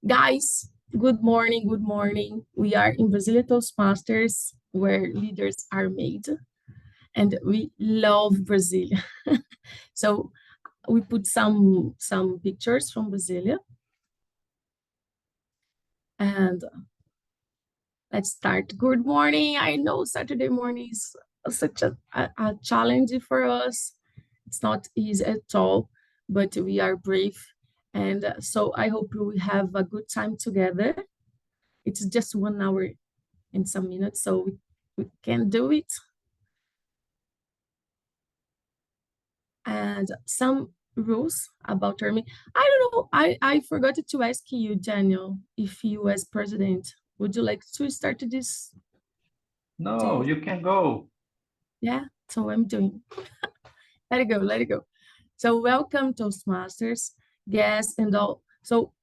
Guys, good morning, good morning. We are in Brasília Toastmasters, where leaders are made, and we love Brasília. So we put some pictures from Brasília, and let's start. Good morning. I know Saturday morning is such a challenge for us. It's not easy at all, but we are brave. And so I hope we have a good time together. It's just 1 hour and some minutes, so we can do it. And some rules about terming. I don't know, I forgot to ask you, Daniel, if you as president, would you like to start this? No, you can go. Yeah, so I'm doing. Let it go, let it go. So welcome Toastmasters, guests and all. So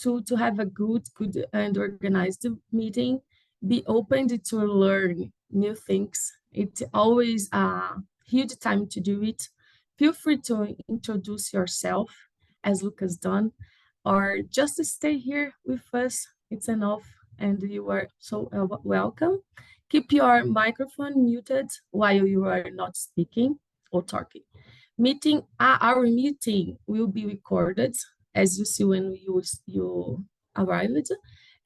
to have a good and organized meeting, be open to learn new things. It's always a huge time to do it. Feel free to introduce yourself as Lucas done, or just to stay here with us. It's enough, and you are so welcome. Keep your microphone muted while you are not speaking or talking. Our meeting will be recorded, as you see when you arrived,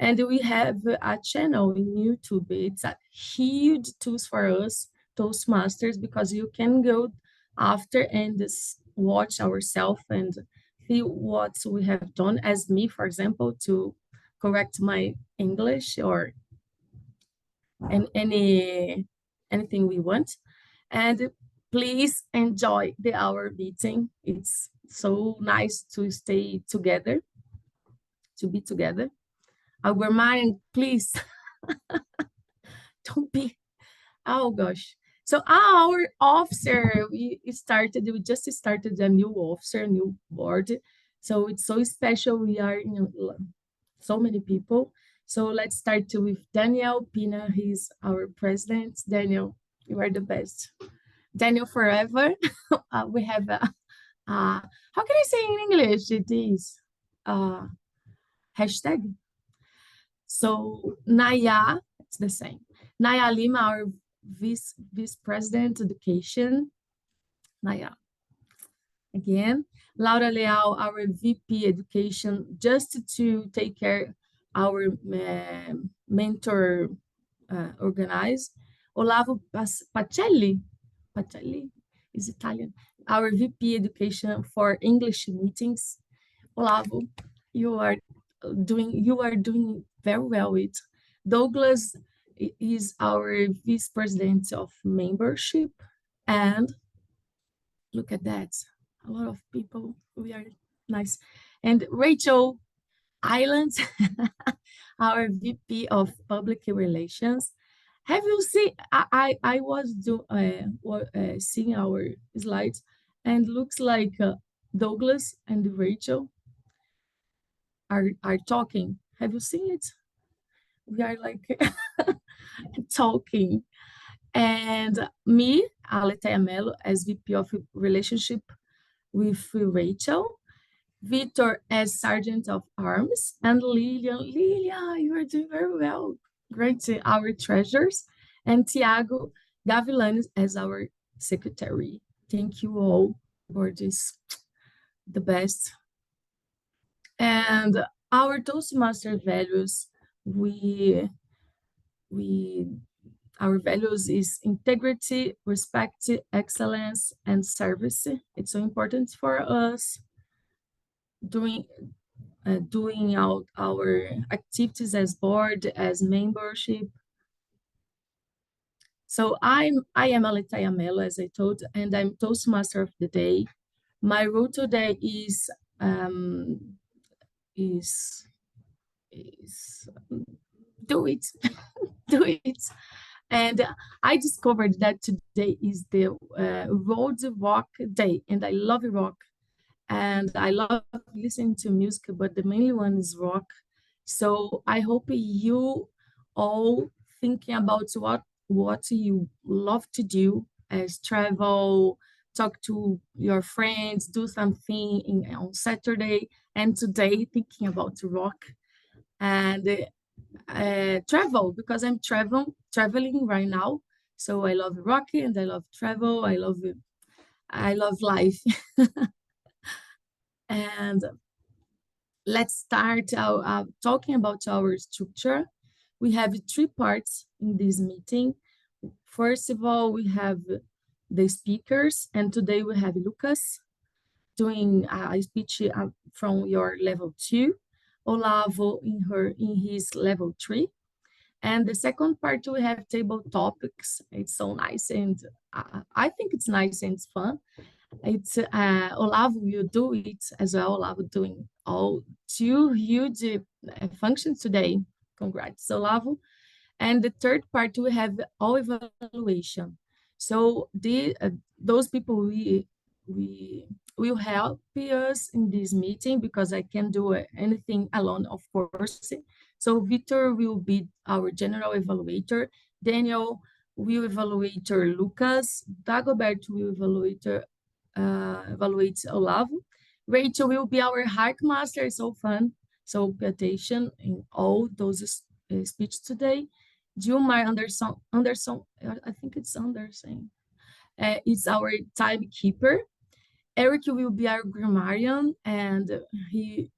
and we have a channel in YouTube. It's a huge tools for us Toastmasters, because you can go after and just watch ourselves and see what we have done, as me, for example, to correct my English or anything we want. And please enjoy the hour meeting. It's so nice to stay together, to be together. Our mind, please don't be, oh gosh. So our officer, we just started a new officer, new board. So it's so special. We are, so many people. So let's start with Daniel Pina. He's our president. Daniel, you are the best. Daniel forever. We have how can I say in English? It is hashtag. So Nayá, it's the same. Nayá Lima, our vice president education. Nayá. Again, Laura Leal, our VP education, just to take care our mentor organize. Olavo Paceli is Italian. Our VP education for English meetings. Olavo, you are doing very well with. Douglas is our vice president of membership, and look at that, a lot of people. We are nice. And Rachel Island, our VP of Public Relations. Have you seen? I was seeing our slides, and looks like Douglas and Rachel are talking. Have you seen it? We are like talking. And me, Aleteia Melo, as VP of Relationship with Rachel. Vitor as Sergeant of Arms, and Lilian, you are doing very well. Great, our treasures, and Tiago Gavilanes as our secretary. Thank you all for this, the best. And our Toastmaster values, our values is integrity, respect, excellence, and service. It's so important for us doing out our activities as board, as membership. So I am Aleteia Melo, as I told, and I'm Toastmaster of the day. My role today is do it, do it. And I discovered that today is the road rock day, and I love rock. And I love listening to music, but the main one is rock. So I hope you all thinking about what you love to do, as travel, talk to your friends, do something on Saturday, and today thinking about rock. and travel, because I'm traveling right now. So I love Rocky and I love travel. I love life. And let's start talking about our structure. We have three parts in this meeting. First of all, we have the speakers, and today we have Lucas doing a speech from your level 2, Olavo in his level 3. And the second part, we have table topics. It's so nice, and I think it's nice and it's fun. It's Olavo will do it as well. Olavo doing all two huge functions today. Congrats, Olavo. And the third part, we have all evaluation. So those people we will help us in this meeting, because I can't do anything alone, of course. So Vitor will be our general evaluator. Daniel will evaluate Lucas. Dagobert will evaluate Olavo. Rachel will be our hack master. It's so fun. So pay attention in all those speech today. Gilmar Anderson, I think it's Anderson. It's our timekeeper. Eric will be our grammarian, and he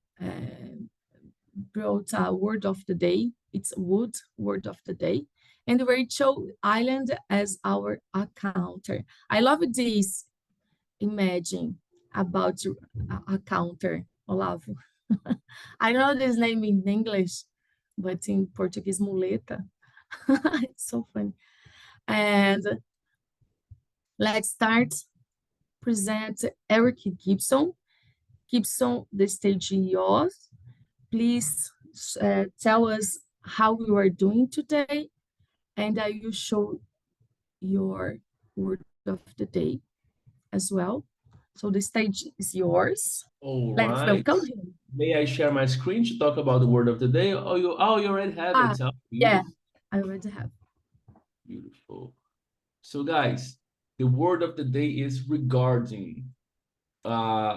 brought a word of the day. It's wood word of the day. And Rachel Island as our accounter. I love this imagine about a counter, Olavo. I know this name in English, but in Portuguese, muleta. It's so funny. And let's start. Present Eric Gibson. Gibson, the stage is yours. Please tell us how you are doing today, and I will show your word of the day as well. So the stage is yours. All Let's right. welcome him. May I share my screen to talk about the word of the day? Oh, you already have it. Huh? Yeah, I already have. Beautiful. So guys, the word of the day is regarding.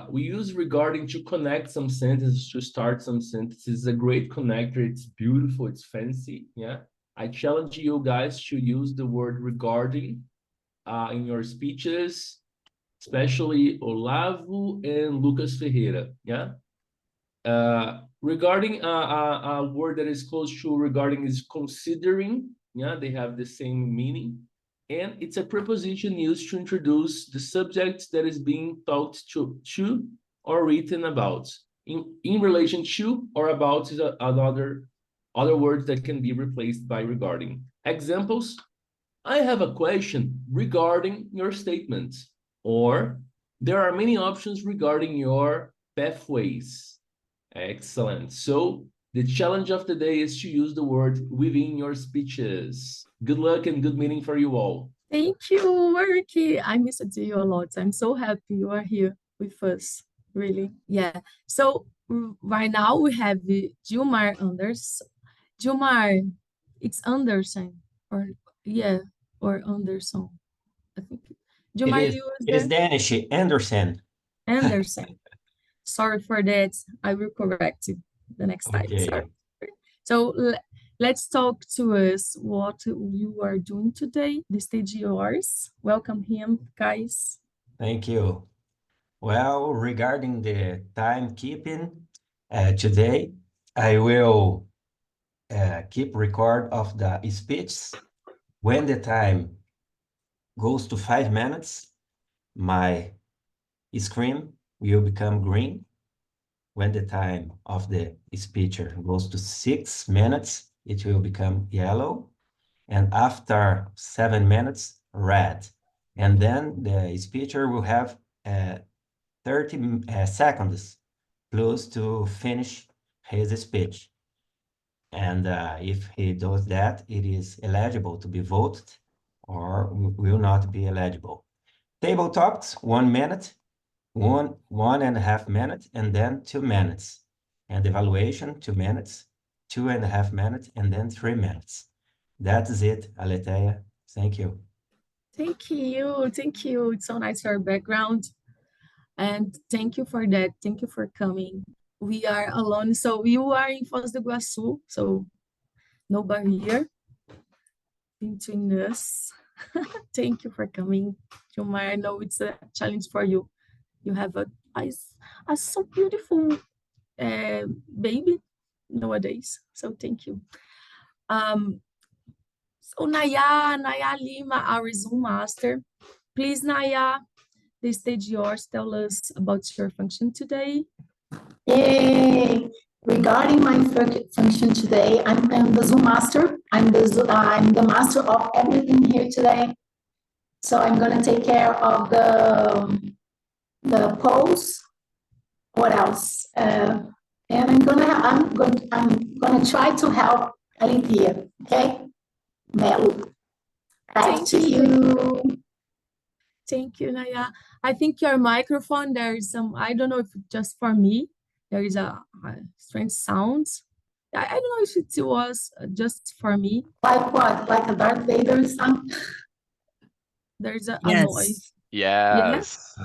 We use regarding to connect some sentences, to start some sentences. It's a great connector. It's beautiful. It's fancy. Yeah. I challenge you guys to use the word regarding in your speeches, especially Olavo and Lucas Ferreira. Yeah. Regarding a word that is close to regarding is considering. Yeah, they have the same meaning. And it's a preposition used to introduce the subject that is being talked to or written about. In relation to or about is other words that can be replaced by regarding. Examples: I have a question regarding your statement. Or there are many options regarding your pathways. Excellent. So the challenge of the day is to use the word within your speeches. Good luck and good meeting for you all. Thank you, Ricky. I missed you a lot. I'm so happy you are here with us. Really. Yeah. So right now we have Gilmar Anderson. Gilmar, it's Anderson or Anderson. I think Gilmar, It is Danish, Anderson. Anderson. Sorry for that. I will correct it the next time. Okay. Sorry. So let's talk to us what you are doing today. The stage is yours. Welcome him, guys. Thank you. Well, regarding the timekeeping, today I will keep record of the speech. When the time goes to 5 minutes, my screen will become green. When the time of the speaker goes to 6 minutes, it will become yellow. And after 7 minutes, red. And then the speaker will have 30 seconds plus to finish his speech. And if he does that, it is eligible to be voted or will not be eligible. Table talks, 1 minute, 1.5 minutes, and then 2 minutes. And evaluation, 2 minutes, 2.5 minutes, and then 3 minutes. That is it, Aleteia. Thank you. Thank you. Thank you. It's so nice your background. And thank you for that. Thank you for coming. we are alone. So you are in Foz do Iguaçu, so no barrier between us. Thank you for coming, Jomar. I know it's a challenge for you. You have a so beautiful baby nowadays. So thank you. So Nayá Lima, our Zoom master. Please, Nayá, the stage yours. Tell us about your function today. Yay! Regarding my function today, I'm the Zoom master. I'm the master of everything here today. So I'm gonna take care of the polls. What else? And I'm gonna try to help Aleteia. Okay, Melo. Back to you. Thank you, Nayá. I think your microphone, there is some, I don't know if it's just for me, there is a strange sound. I don't know if it was just for me. Like what? Like a Darth Vader sound? There's a Yes. noise. Yes.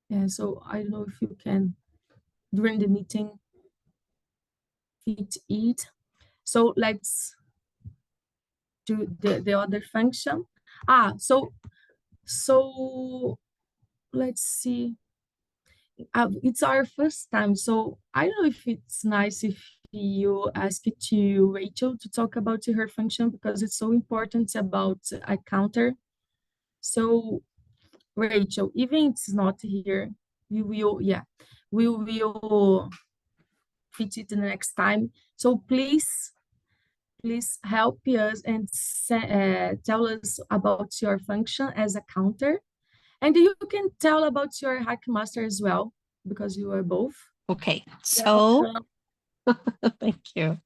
Yeah, so I don't know if you can, during the meeting, fit it. So let's do the other function. So let's see. It's our first time, so I don't know if it's nice if you ask it to Rachel to talk about her function, because it's so important about a counter. So Rachel, even it's not here, we will fit it the next time. So please help us and tell us about your function as a counter. And you can tell about your hack master as well, because you are both. Okay, so thank you.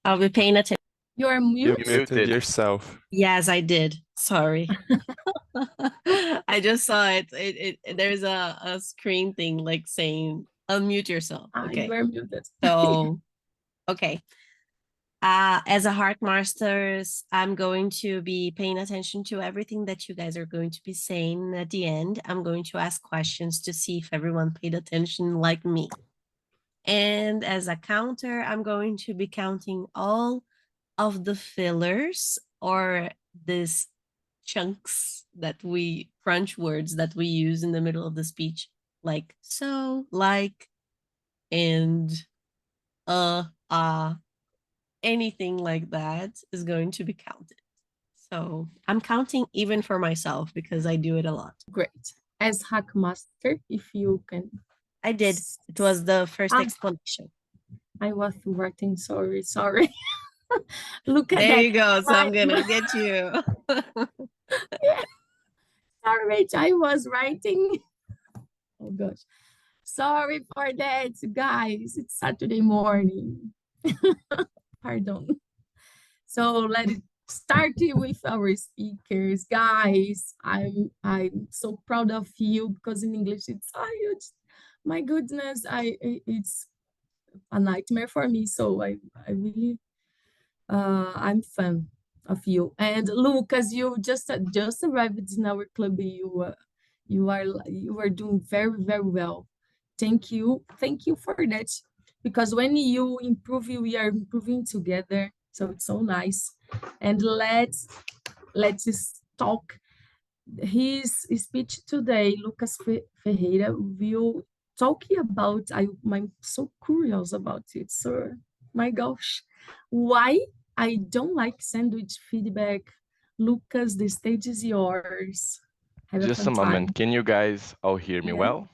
I'll be paying attention. You are You mute. muted yourself. Yes, I did. Sorry. I just saw it. There's a screen thing like saying unmute yourself. Okay. You are muted. So, okay. As a heart masters, I'm going to be paying attention to everything that you guys are going to be saying at the end. I'm going to ask questions to see if everyone paid attention like me. And as a counter, I'm going to be counting all of the fillers or these chunks that we, crunch words that we use in the middle of the speech, like so, like, and, anything like that is going to be counted. So I'm counting even for myself because I do it a lot. Great. As hack master, if you can. I did. It was the first explanation. I was writing, sorry. Look at that. There you go. So I'm gonna get you. Yeah. Sorry, Rachel, I was writing. Oh gosh. Sorry for that, guys. It's Saturday morning. Pardon. So let's start with our speakers, guys. I'm so proud of you, because in English it's my goodness, it's a nightmare for me. So I really I'm fan of you. And Lucas, you just arrived in our club. You are doing very, very well. Thank you for that, because when you improve, we are improving together. So it's so nice. And let's talk. His speech today, Lucas Ferreira, will talk about, I'm so curious about it, sir. My gosh, why I don't like sandwich feedback. Lucas, the stage is yours. Just a moment. Can you guys all hear me well?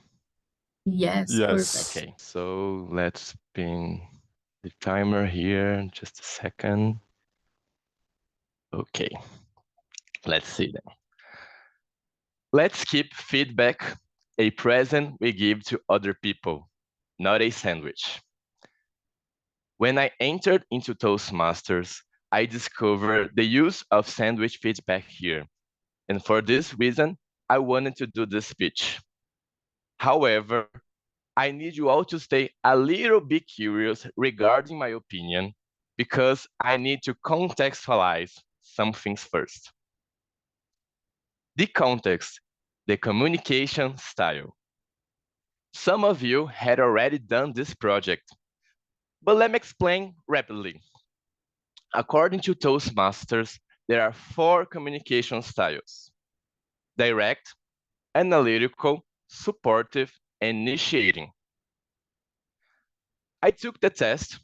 Yes, perfect. Okay, so let's pin the timer here. Just a second. Okay, let's see then. Let's keep feedback a present we give to other people, not a sandwich. When I entered into Toastmasters, I discovered the use of sandwich feedback here. And for this reason, I wanted to do this speech. However, I need you all to stay a little bit curious regarding my opinion, because I need to contextualize some things first. The context, the communication style. Some of you had already done this project, but let me explain rapidly. According to Toastmasters, there are 4 communication styles: direct, analytical, supportive, and initiating. I took the test,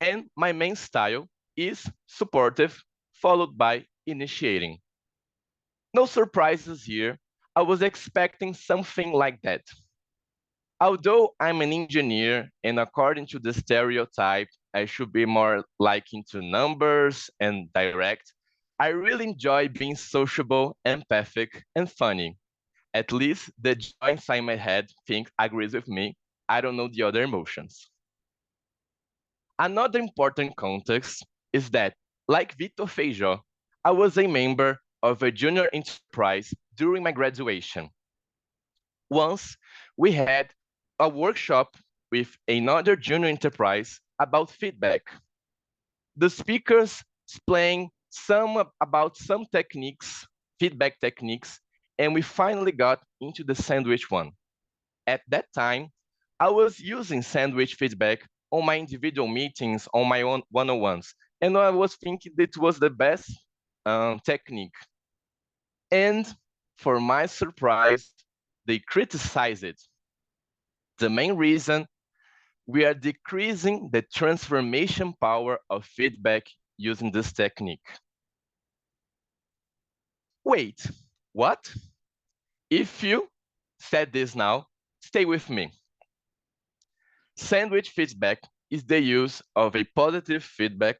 and my main style is supportive, followed by initiating. No surprises here. I was expecting something like that. Although I'm an engineer, and according to the stereotype, I should be more liking to numbers and direct, I really enjoy being sociable, empathic, and funny. At least the joy inside my head agrees with me. I don't know the other emotions. Another important context is that, like Vitor Feijó, I was a member of a junior enterprise during my graduation. Once, we had a workshop with another junior enterprise about feedback. The speakers explained about some techniques, feedback techniques, and we finally got into the sandwich one. At that time, I was using sandwich feedback on my individual meetings, on my own one-on-ones, and I was thinking it was the best technique. And for my surprise, they criticized it. The main reason: we are decreasing the transformation power of feedback using this technique. Wait, what? If you said this now, stay with me. Sandwich feedback is the use of a positive feedback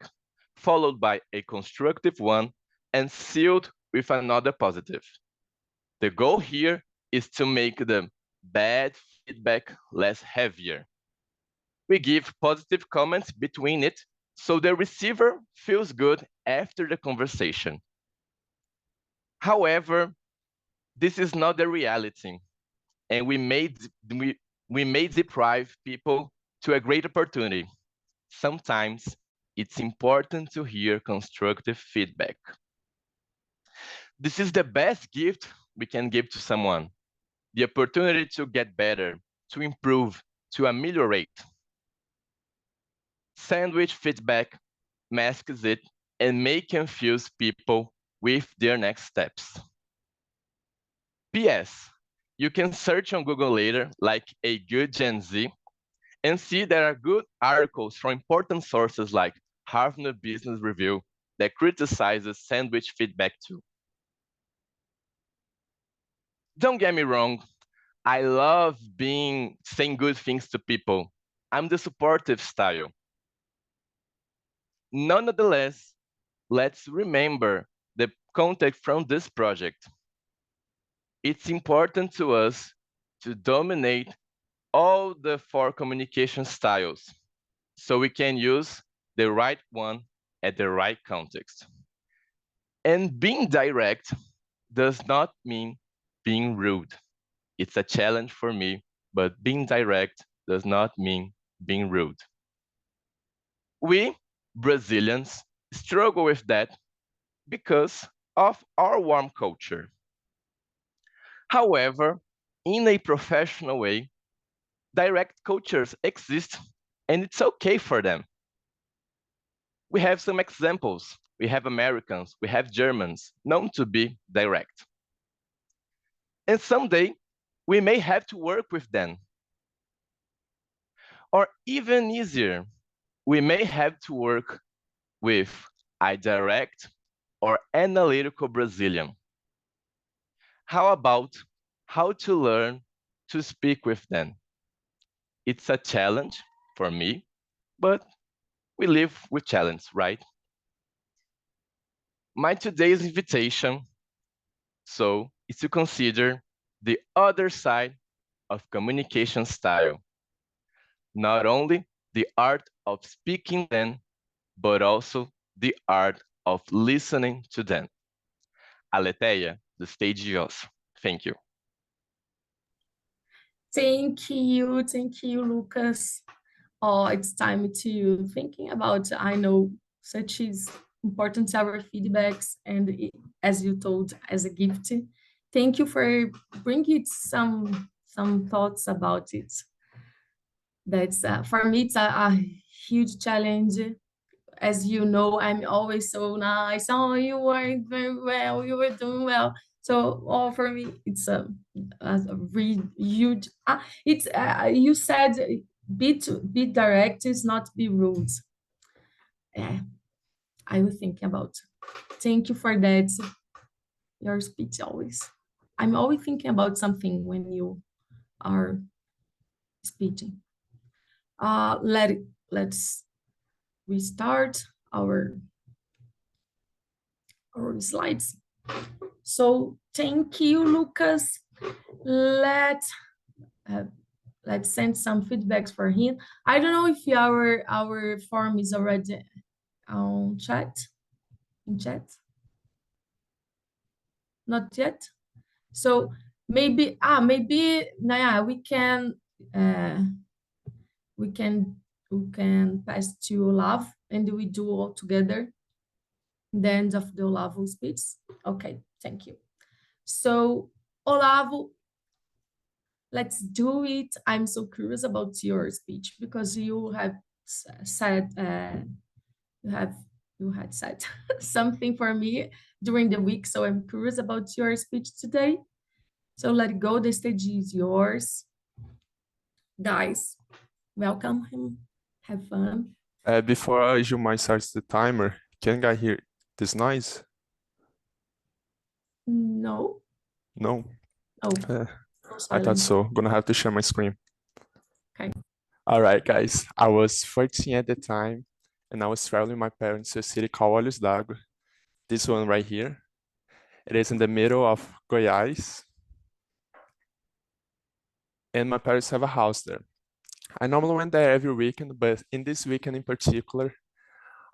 followed by a constructive one and sealed with another positive. The goal here is to make the bad feedback less heavier. We give positive comments between it so the receiver feels good after the conversation. However, this is not the reality, and we may deprive people to a great opportunity. Sometimes it's important to hear constructive feedback. This is the best gift we can give to someone: the opportunity to get better, to improve, to ameliorate. Sandwich feedback masks it and may confuse people with their next steps. P.S. You can search on Google later, like a good Gen Z, and see there are good articles from important sources like Harvard Business Review that criticizes sandwich feedback too. Don't get me wrong, I love saying good things to people. I'm the supportive style. Nonetheless, let's remember the context from this project. It's important to us to dominate all the 4 communication styles so we can use the right one at the right context. And being direct does not mean being rude. It's a challenge for me, but being direct does not mean being rude. We, Brazilians, struggle with that because of our warm culture. However, in a professional way, direct cultures exist, and it's okay for them. We have some examples. We have Americans, we have Germans, known to be direct. And someday, we may have to work with them. Or even easier, we may have to work with a direct or analytical Brazilian. How about how to learn to speak with them? It's a challenge for me, but we live with challenge, right? My today's invitation, is to consider the other side of communication style. Not only the art of speaking them, but also the art of listening to them. Aleteia, the stage is yours. Thank you. Thank you, Lucas. Oh, it's time to thinking about, I know, such is important to our feedbacks, and as you told, as a gift. Thank you for bringing some thoughts about it. That's for me, it's a huge challenge. As you know, I'm always so nice. Oh, you were very well. You were doing well. So, for me, it's a really huge. It's you said be direct is not be rude. Yeah, I will think about. Thank you for that. Your speech always. I'm always thinking about something when you are speaking. Let's restart our slides. So thank you, Lucas. Let's send some feedbacks for him. I don't know if our form is already on chat. In chat? Not yet. So maybe Nayá, we can pass to Olavo and we do all together the end of the Olavo speech. Okay, thank you. So Olavo, let's do it. I'm so curious about your speech because you have said you had said something for me during the week, so I'm curious about your speech today. So let go. The stage is yours, guys. Welcome him. Have fun. Before Gilmar starts the timer, can I hear this noise? No. No. Oh. I thought so. Gonna have to share my screen. Okay. All right, guys. I was 14 at the time, and I was traveling with my parents to a city called Olhos d'Água. This one right here. It is in the middle of Goiás. And my parents have a house there. I normally went there every weekend, but in this weekend in particular,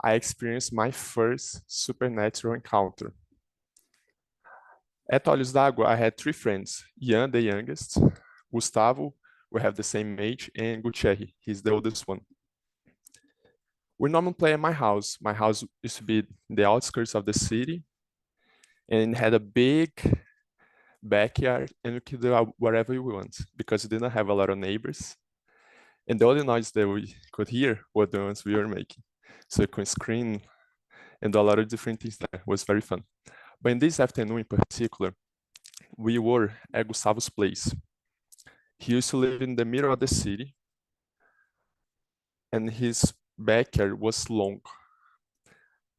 I experienced my first supernatural encounter. At Olhos d'Água, I had 3 friends, Ian, the youngest, Gustavo, we have the same age, and Gutierrez, he's the oldest one. We normally play at my house. My house used to be in the outskirts of the city, and it had a big backyard, and we could do whatever we want, because we didn't have a lot of neighbors. And the only noise that we could hear were the ones we were making. So we could scream and do a lot of different things there. It was very fun. But in this afternoon in particular, we were at Gustavo's place. He used to live in the middle of the city, and his backyard was long.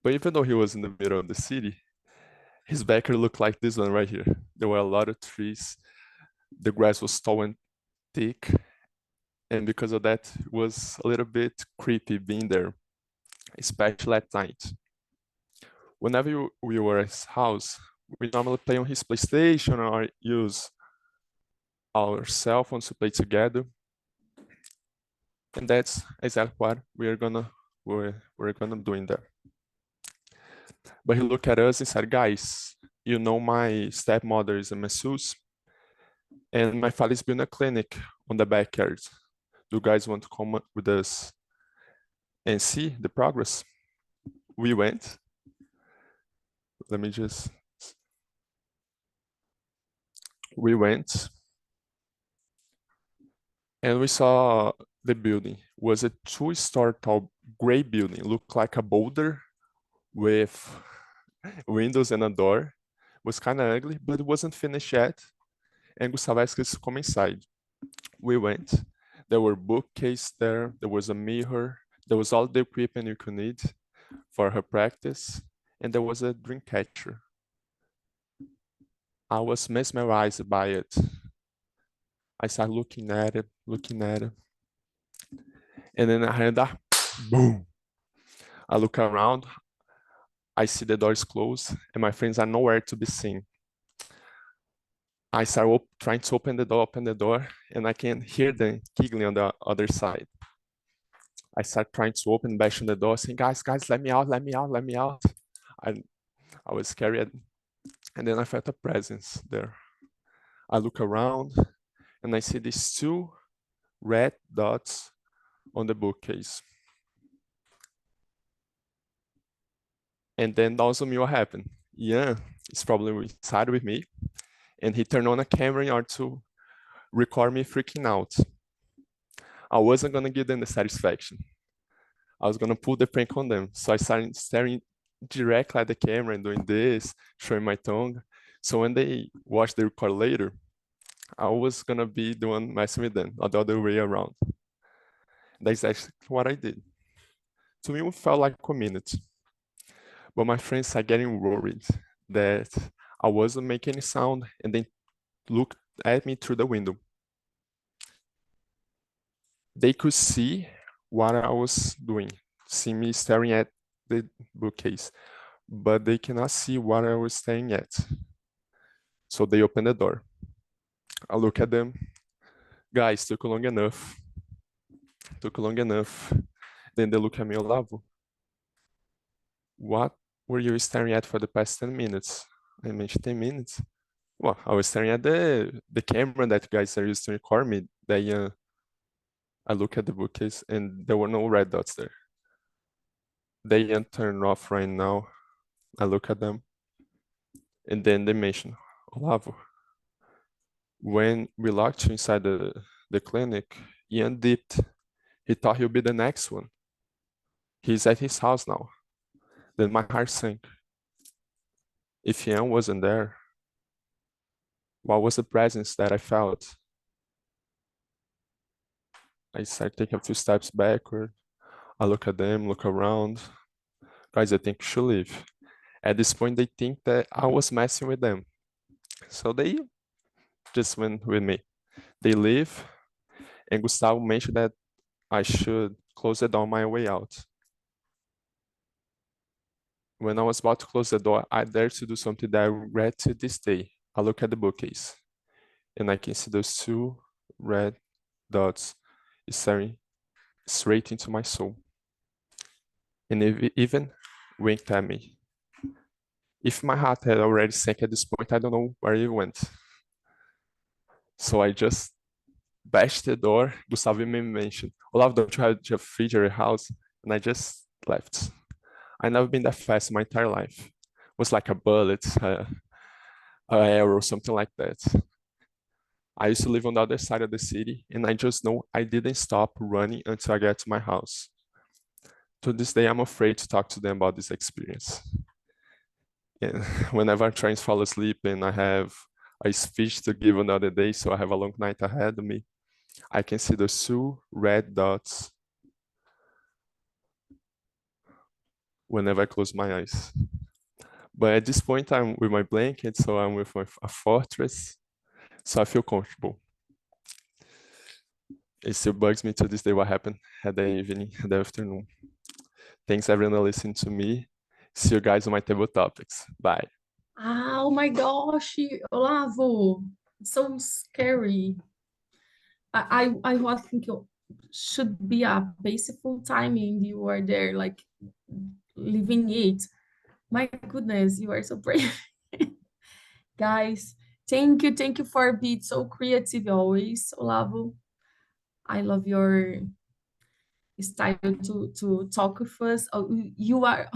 But even though he was in the middle of the city, his backyard looked like this one right here. There were a lot of trees. The grass was tall and thick. And because of that, it was a little bit creepy being there, especially at night. Whenever we were at his house, we normally play on his PlayStation or use our cell phones to play together. And that's exactly what we're gonna do in there. But he looked at us and said, guys, you know my stepmother is a masseuse, and my father is building a clinic on the backyard. Do you guys want to come with us and see the progress? We went. We went and we saw the building. It was a 2-story tall gray building, looked like a boulder with windows and a door. It was kind of ugly, but it wasn't finished yet. And Gustavo asked us to come inside. We went. There were bookcases there. There was a mirror. There was all the equipment you could need for her practice. And there was a dream catcher. I was mesmerized by it. I started looking at it. And then I heard that, boom. I look around. I see the doors closed and my friends are nowhere to be seen. I start trying to open the door, and I can hear them giggling on the other side. I start trying to open, bashing the door, saying, guys, let me out. I was scared, and then I felt a presence there. I look around, and I see these 2 red dots on the bookcase. And then also me what happened. Yeah, it's probably inside with me, and he turned on a camera in order to record me freaking out. I wasn't gonna give them the satisfaction. I was gonna pull the prank on them. So I started staring directly at the camera and doing this, showing my tongue. So when they watched the record later, I was gonna be the one messing with them, not the other way around. That's actually what I did. To me, it felt like a minute. But my friends are getting worried that I wasn't making any sound, and they looked at me through the window. They could see what I was doing, see me staring at the bookcase, but they cannot see what I was staring at. So they opened the door. I look at them. Guys, took long enough. Took long enough. Then they look at me, Olavo. What were you staring at for the past 10 minutes? I mentioned 10 minutes. Well, I was staring at the camera that you guys are used to record me. I look at the bookcase and there were no red dots there. They turned off right now. I look at them and then they mention, Olavo, when we locked you inside the clinic, Ian dipped. He thought he'll be the next one. He's at his house now. Then my heart sank. If Ian wasn't there, what was the presence that I felt? I started taking a few steps backward. I look at them, look around. Guys, I think you should leave. At this point, they think that I was messing with them. So they just went with me. They leave, and Gustavo mentioned that I should close the door on my way out. When I was about to close the door, I dared to do something that I regret to this day. I look at the bookcase, and I can see those two red dots staring straight into my soul. And it even winked at me. If my heart had already sank at this point, I don't know where it went. So I just bashed the door. Gustavo mentioned, Olavo, don't you have a fridge at your house? And I just left. I've never been that fast in my entire life. It was like a bullet, an arrow, something like that. I used to live on the other side of the city, and I just know I didn't stop running until I got to my house. To this day, I'm afraid to talk to them about this experience. And whenever I'm trying to fall asleep and I have a speech to give another day, so I have a long night ahead of me, I can see those two red dots whenever I close my eyes. But at this point, I'm with my blanket, so I'm with a fortress, so I feel comfortable. It still bugs me to this day what happened at the evening, at the afternoon. Thanks everyone listening to me. See you guys on my table topics. Bye. Oh my gosh, Olavo, it's so scary. I was thinking should be a peaceful timing. You were there, like living it. My goodness, you are so brave. Guys, thank you for being so creative always, Olavo. I love your style to talk with us. Oh, you are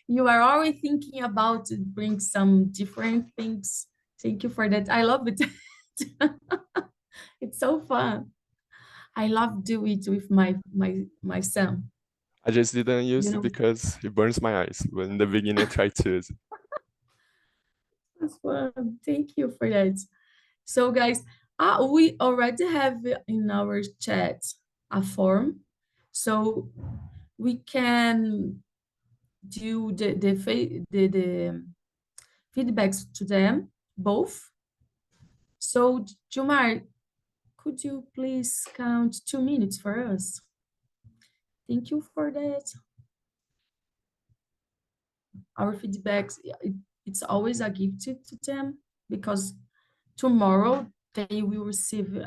you are always thinking about to bring some different things. Thank you for that. I love it. It's so fun. I love do it with my son. I just didn't use You it know, because it burns my eyes. But in the beginning, I tried to use it. it's fun. Thank you for that. So guys, we already have in our chat a form, so we can do the feedbacks to them both. So Jumar, could you please count 2 minutes for us? Thank you for that. Our feedbacks, it's always a gift to them because tomorrow they will receive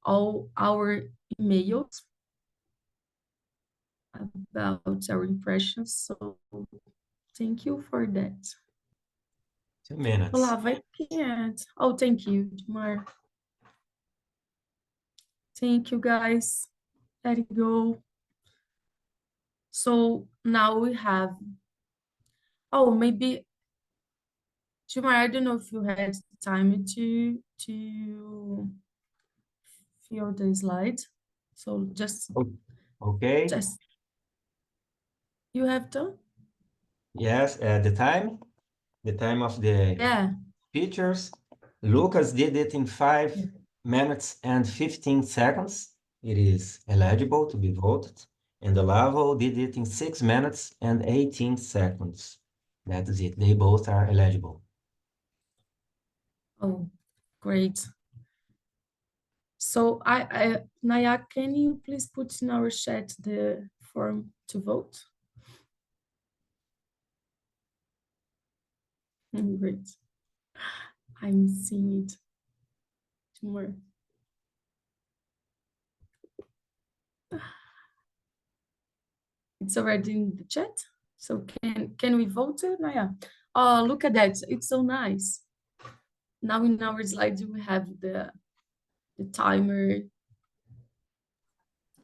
all our emails about our impressions. So thank you for that. 2 minutes. Olavo, I can't. Oh, thank you, Jumar. Thank you, guys. Let it go. So now we have, oh, maybe, Jumar, I don't know if you had time to fill the slide. So just Okay. You have to? Yes, the time of the Yeah. features. Lucas did it in 5 minutes and 15 seconds. It is eligible to be voted. And Olavo did it in 6 minutes and 18 seconds. That is it. They both are eligible. Oh, great. So Nayá, can you please put in our chat the form to vote? Great. I'm seeing it tomorrow. It's already in the chat. So can we vote, Nayá? Oh, look at that. It's so nice. Now in our slides we have the timer.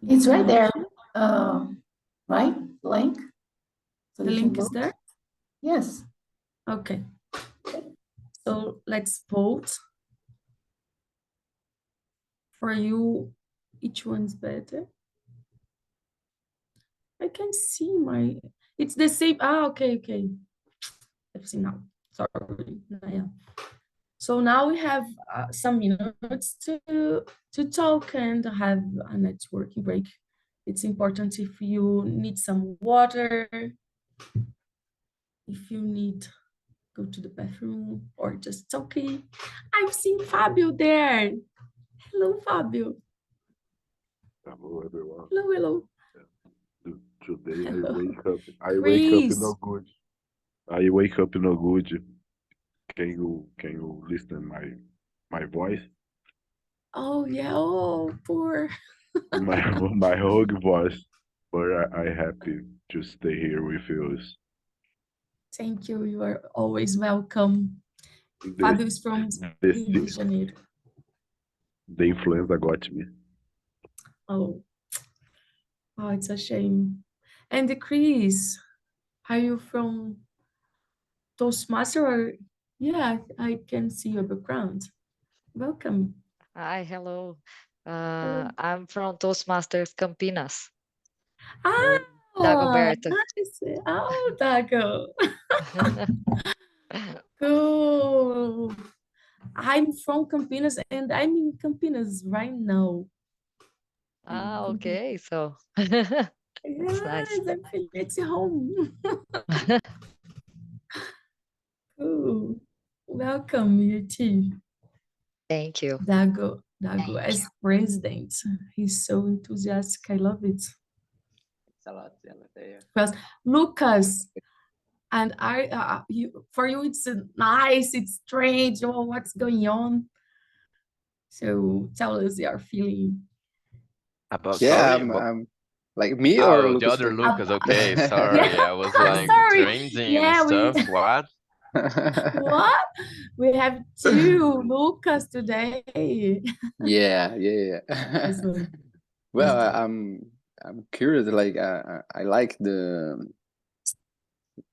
It's right there, right? Link. So The you can link is vote. there? Yes. Okay. So let's vote. For you, each one's better. I can see it's the same. Okay. I've seen now. Sorry. Yeah. So now we have some minutes to talk and have a networking break. It's important if you need some water, if you need go to the bathroom or just talking. I've seen Fabio there. Hello, Fabio. Hello, everyone. Hello. Today Hello. I wake up Chris. no good. I wake up no good. Can you listen my voice? Oh yeah. Oh, poor. my whole voice. But I happy to stay here with you. Thank you. You are always welcome. Fabio is from Rio de Janeiro. The influenza got me. Oh, it's a shame. And Chris, are you from Toastmaster or? Yeah, I can see your background. Welcome. Hi, hello. Hello. I'm from Toastmasters Campinas. Ah, Dagoberto. nice. Oh, Dago. Cool. I'm from Campinas and I'm in Campinas right now. Okay, so Yes, nice. I'm feeling it's home. Cool. Welcome, you too. Thank you. Dago as president. He's so enthusiastic. I love it. Because Lucas, and for you, it's nice, it's strange. Oh, what's going on? So tell us your feeling. About Yeah, sorry, I'm like me or the Lucas other first? Lucas. Okay, sorry. Yeah, I was I'm like sorry. drinking Yeah, and stuff. What? What? We have two Lucas today. Yeah. That's funny. Well, I'm curious. Like, I like the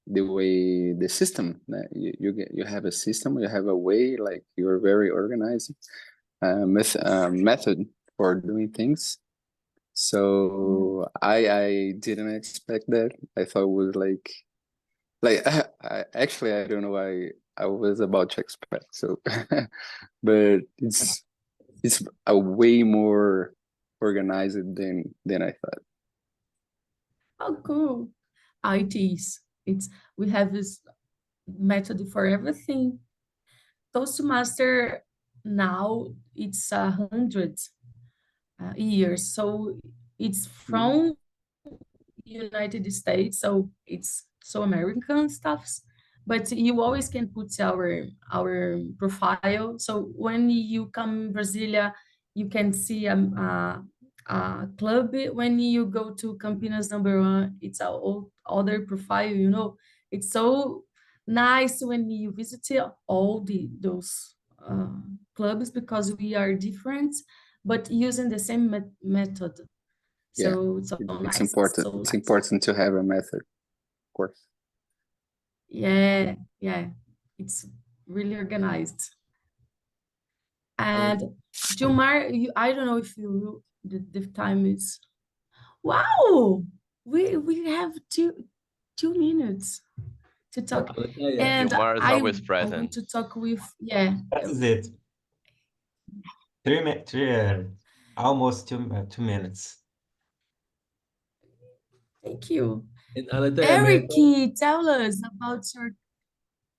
way the system that you have a system, you have a way, like you're very organized, method for doing things. So I didn't expect that. I thought it was like I actually I don't know why I was about to expect. So, but it's a way more organized than I thought. Oh, cool. It is. We have this method for everything. Toastmaster now it's 100 years, so it's from United States, so it's so American stuffs. But you always can put our profile. So when you come Brasília, you can see a club. When you go to Campinas #1, it's our other profile. It's so nice when you visit all those clubs because we are different, but using the same method. So it's so nice. It's important. So It's nice. important to have a method, of course. Yeah. It's really organized. And Gilmar, I don't know if The time is, wow, we have two minutes to talk. Aleteia, And Humor is I always want present. to talk with, yeah, That is it. 3 almost 2 minutes. thank you. and Aleteia, Eric, tell us about your,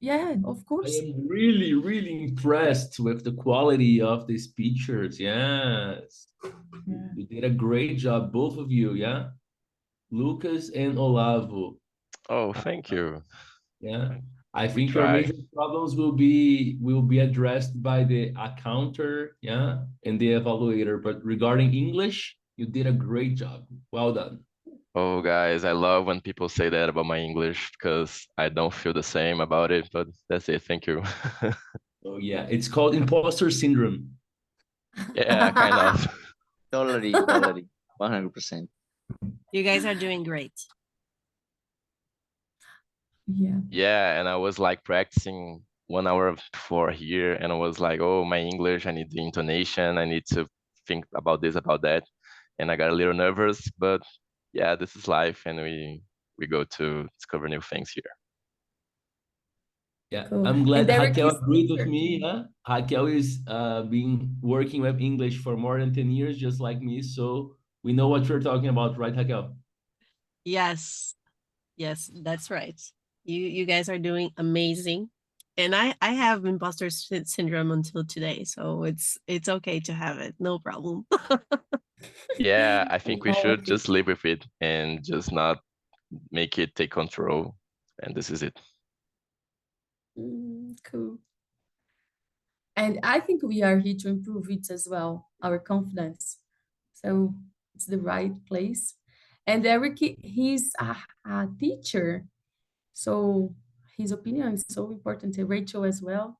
yeah, of I course. am really, really impressed with the quality of these pictures. Yes. Yeah. You did a great job, both of you, yeah? Lucas and Olavo. Oh, thank you. Yeah. I We think your try. major problems will be addressed by the accounter, yeah, and the evaluator. But regarding English, you did a great job. Well done. Oh, guys, I love when people say that about my English because I don't feel the same about it, but that's it. Thank you. Oh yeah, it's called imposter syndrome. Yeah, kind of. Totally, 100%. You guys are doing great. Yeah. Yeah, and I was like practicing 1 hour before here, and I was like, oh, my English, I need the intonation, I need to think about this, about that. And I got a little nervous, but yeah, this is life, and we go to discover new things here. Yeah, Cool. I'm glad And Derek Raquel is agreed with here. me. Yeah, Raquel is been working with English for more than 10 years, just like me. So we know what you're talking about, right, Raquel? Yes. Yes, that's right. You guys are doing amazing. And I have imposter syndrome until today, so it's okay to have it. No problem. Yeah, I think we All should of just it. live with it and just not make it take control. And this is it. Cool. And I think we are here to improve it as well, our confidence. So it's the right place. And Eric, he's a teacher. So his opinion is so important. And Rachel as well.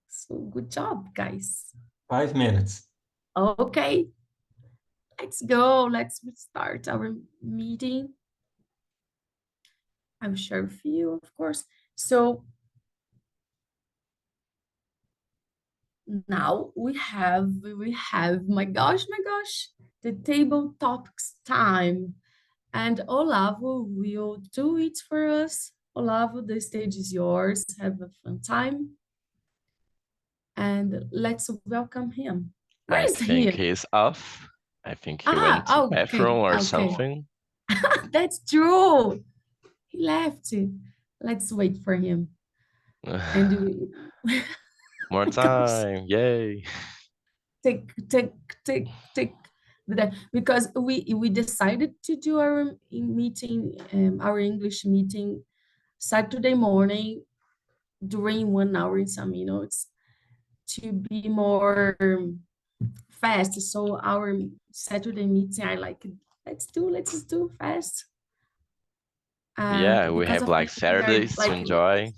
So good job, guys. 5 minutes. Okay, let's go. Let's start our meeting. I'm sure for you, of course. So now we have, my gosh, the table topics time. And Olavo will do it for us. Olavo, the stage is yours. Have a fun time. And let's welcome him. Where I is think he? he's off. I think he went to Okay, bathroom or okay. something. That's true. He left. Let's wait for him. And More time, yay. take that, because we decided to do our meeting, our English meeting Saturday morning during 1 hour in some minutes to be more fast. So our Saturday meeting, I like it. Let's do fast. Yeah, we Because have of like that, we are Saturdays to like, enjoy.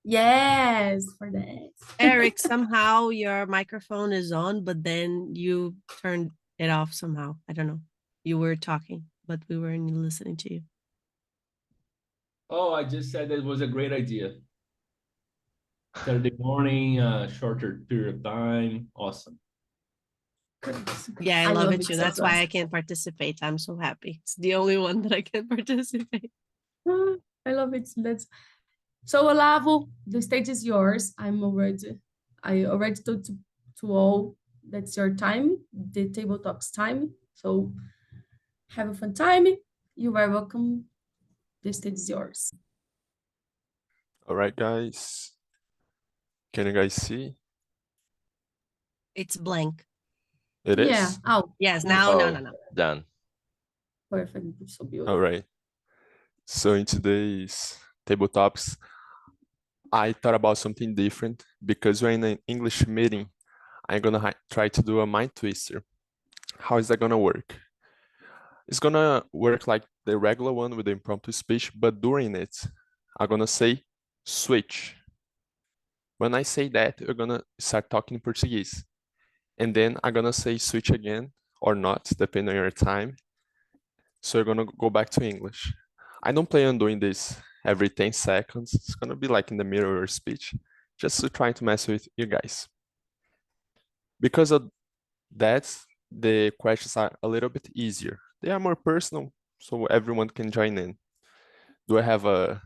yes, for that. Eric, somehow your microphone is on, but then you turned it off somehow. I don't know. You were talking, but we weren't listening to you. Oh, I just said that it was a great idea. Saturday morning, shorter period of time. Awesome. Yeah, I love it it too. so That's why I much. can't participate. I'm so happy. It's the only one that I can participate. I love it. So Olavo, the stage is yours. I already told to all that's your time, the table talks time. So have a fun time. You are welcome. The stage is yours. All right, guys. Can you guys see? It's blank. It Yeah. is? Oh, Yes, yeah. now, Oh, no. done. Perfect. So beautiful. All right. So in today's table topics, I thought about something different because we're in an English meeting. I'm gonna try to do a mind twister. How is that gonna work? It's gonna work like the regular one with the impromptu speech, but during it, I'm gonna say switch. When I say that, you're gonna start talking Portuguese. And then I'm gonna say switch again or not, depending on your time. So you're gonna go back to English. I don't plan on doing this every 10 seconds. It's gonna be like in the middle of your speech, just to try to mess with you guys. Because of that, the questions are a little bit easier. They are more personal, so everyone can join in. Do I have a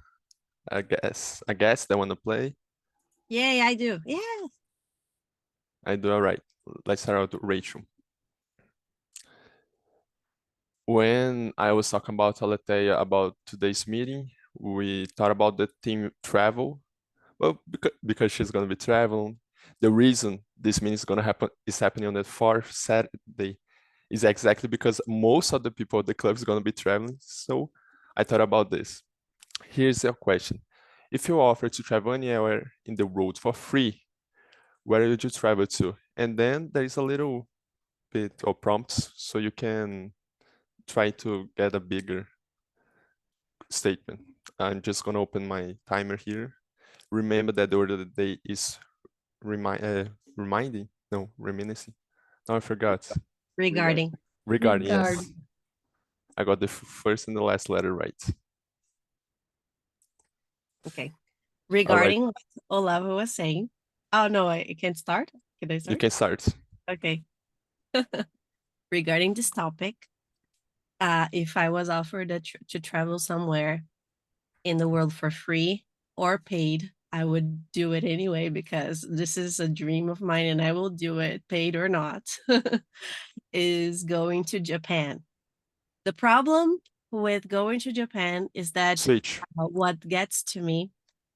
guest that want to play? Yay, I do. Yeah. I do. All right. Let's start out with Rachel. When I was talking about Aleteia about today's meeting, we thought about the theme travel. Well, because she's gonna be traveling. The reason this meeting is happening on that fourth Saturday is exactly because most of the people at the club is gonna be traveling. So I thought about this. Here's your question. If you offer to travel anywhere in the world for free, where would you travel to? And then there is a little bit of prompts so you can try to get a bigger statement. I'm just gonna open my timer here. Remember that the order of the day is reminiscing. No, I forgot. Regarding. Regarding, yes. Regarding. I got the first and the last letter right. Okay. Regarding what Olavo was saying. Oh, no, I can start? Can I start? You can start. Okay. Regarding this topic, if I was offered to travel somewhere in the world for free or paid, I would do it anyway because this is a dream of mine and I will do it, paid or not, is going to Japan. The problem with going to Japan is that Switch. what gets to me,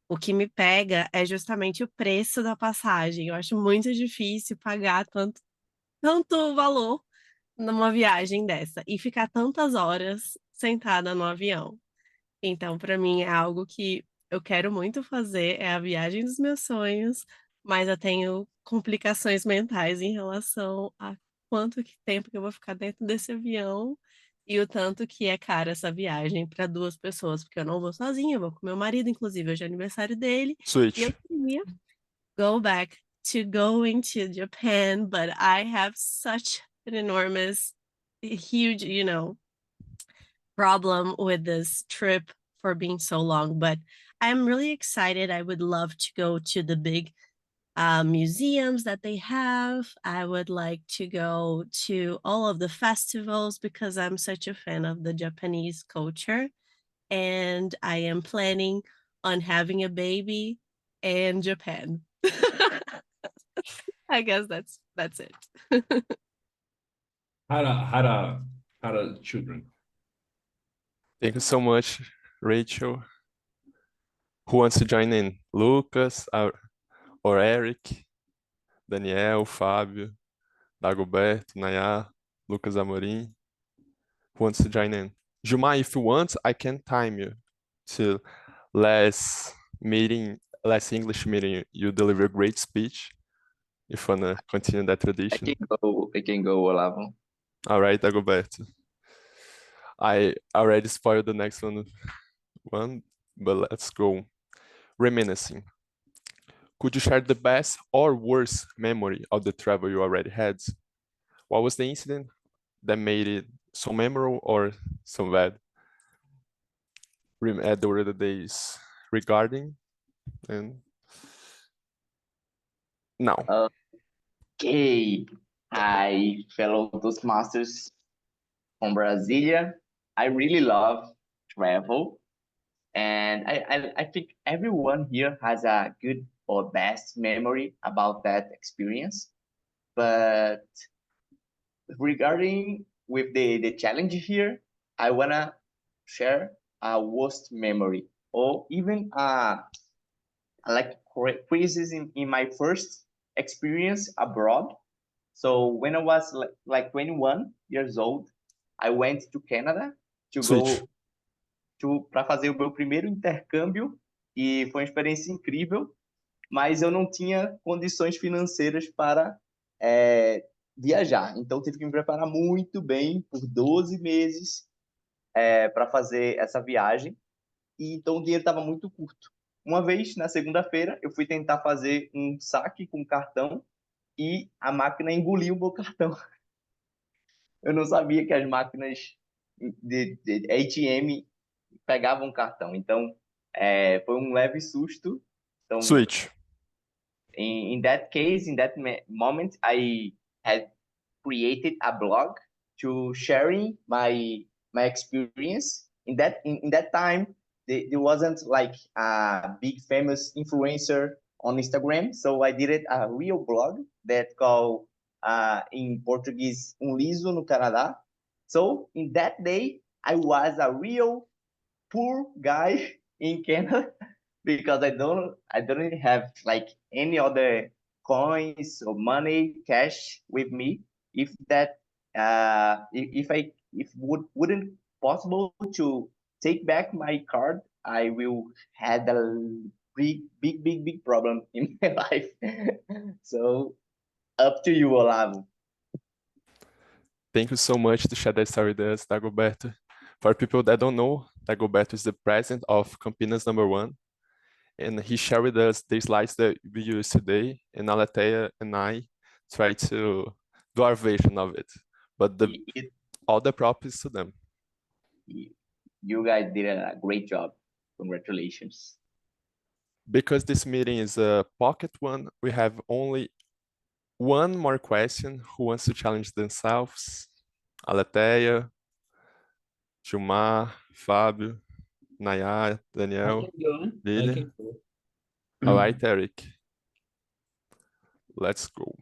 o que me pega é justamente o preço da passagem. Eu acho muito difícil pagar tanto valor numa viagem dessa e ficar tantas horas sentada no avião. Então, para mim, é algo que eu quero muito fazer, é a viagem dos meus sonhos, mas eu tenho complicações mentais em relação a tempo que eu vou ficar dentro desse avião e o tanto que é cara essa viagem para duas pessoas, porque eu não vou sozinha, eu vou com meu marido, inclusive hoje é aniversário dele. Switch. E eu queria go back to going to Japan, but I have such an enormous, huge, problem with this trip for being so long. But I'm really excited. I would love to go to the big museums that they have. I would like to go to all of the festivals because I'm such a fan of the Japanese culture. And I am planning on having a baby in Japan. I guess that's it. How to children. Thank you so much, Rachel. Who wants to join in? Lucas or Eric? Daniel, Fábio, Dagoberto, Nayá, Lucas Amorim. Who wants to join in? Juma, if you want, I can time you to last English meeting. You deliver a great speech. If you wanna continue that tradition. I can go, Olavo. All right, Dagoberto. I already spoiled the next one, but let's go. Reminiscing. Could you share the best or worst memory of the travel you already had? What was the incident that made it so memorable or so bad? At the word of the day is regarding and now. Okay. Hi, fellow Toastmasters from Brasília. I really love travel. And I think everyone here has a good or best memory about that experience. But regarding with the challenge here, I wanna share a worst memory or even like quizzes in my first experience abroad. So when I was like 21 years old, I went to Canada to Switch. go para fazer o meu primeiro intercâmbio e foi uma experiência incrível, mas eu não tinha condições financeiras para viajar. Então tive que me preparar muito bem por 12 meses para fazer essa viagem. E então o dinheiro estava muito curto. Uma vez, na segunda-feira, eu fui tentar fazer um saque com cartão e a máquina engoliu o meu cartão. Eu não sabia que as máquinas de ATM pegavam cartão. Então, foi um leve susto. Então, Switch. in that case, in that moment, I had created a blog to sharing my experience. In that time, there wasn't like a big famous influencer on Instagram, so I did a real blog that called in Portuguese Liso no Canadá. So in that day, I was a real poor guy in Canada because I don't have like any other coins or money, cash with me. If that if wouldn't possible to take back my card, I will had a big problem in my life. So up to you, Olavo. Thank you so much to share that story with us, Dagoberto. For people that don't know, Dagoberto is the president of Campinas #1, and he shared with us the slides that we use today, and Aleteia and I try to do our version of it. But all the props to them. You guys did a great job. Congratulations. Because this meeting is a pocket one, we have only one more question. Who wants to challenge themselves? Aleteia, Gilmar, Fábio, Nayá, Daniel, Lilian. All right, Eric. Let's go.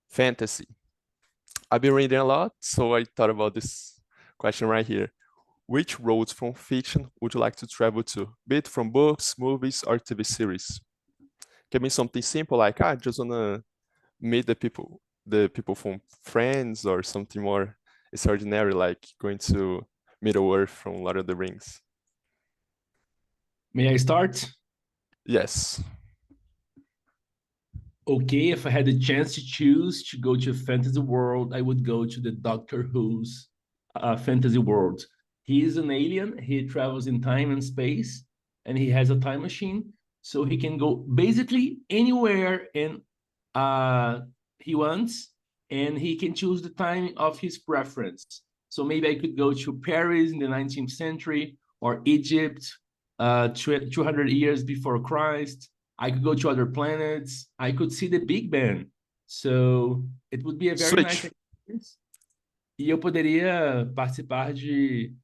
Fantasy. I've been reading a lot, so I thought about this question right here. Which roads from fiction would you like to travel to? Be it from books, movies, or TV series? Can be something simple like, I just wanna meet the people from Friends, or something more extraordinary like going to Middle Earth from Lord of the Rings. May I start? Yes. Okay, if I had the chance to choose to go to a fantasy world, I would go to the Doctor Who's fantasy world. He is an alien, he travels in time and space, and he has a time machine, so he can go basically anywhere he wants, and he can choose the time of his preference. So maybe I could go to Paris in the 19th century, or Egypt 200 years before Christ. I could go to other planets. I could see the Big Bang. So it would be a very nice experience. E eu poderia participar de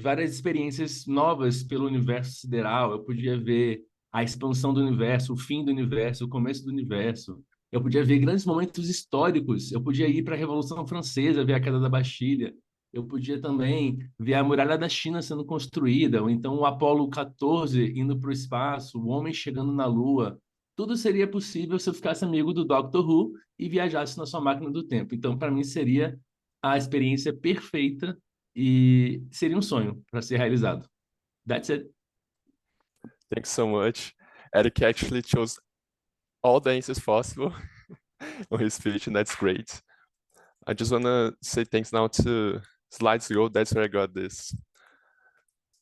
várias experiências novas pelo universo sideral. Eu podia ver a expansão do universo, o fim do universo, o começo do universo. Eu podia ver grandes momentos históricos. Eu podia ir para a Revolução Francesa, ver a queda da Bastilha. Eu podia também ver a muralha da China sendo construída, ou então o Apolo 14 indo para o espaço, o homem chegando na Lua. Tudo seria possível se eu ficasse amigo do Doctor Who e viajasse na sua máquina do tempo. Então, para mim, seria a experiência perfeita e seria um sonho para ser realizado. That's it. Thanks so much. Eric actually chose all the answers possible on his speech, and that's great. I just want to say thanks now to Slides Go. That's where I got this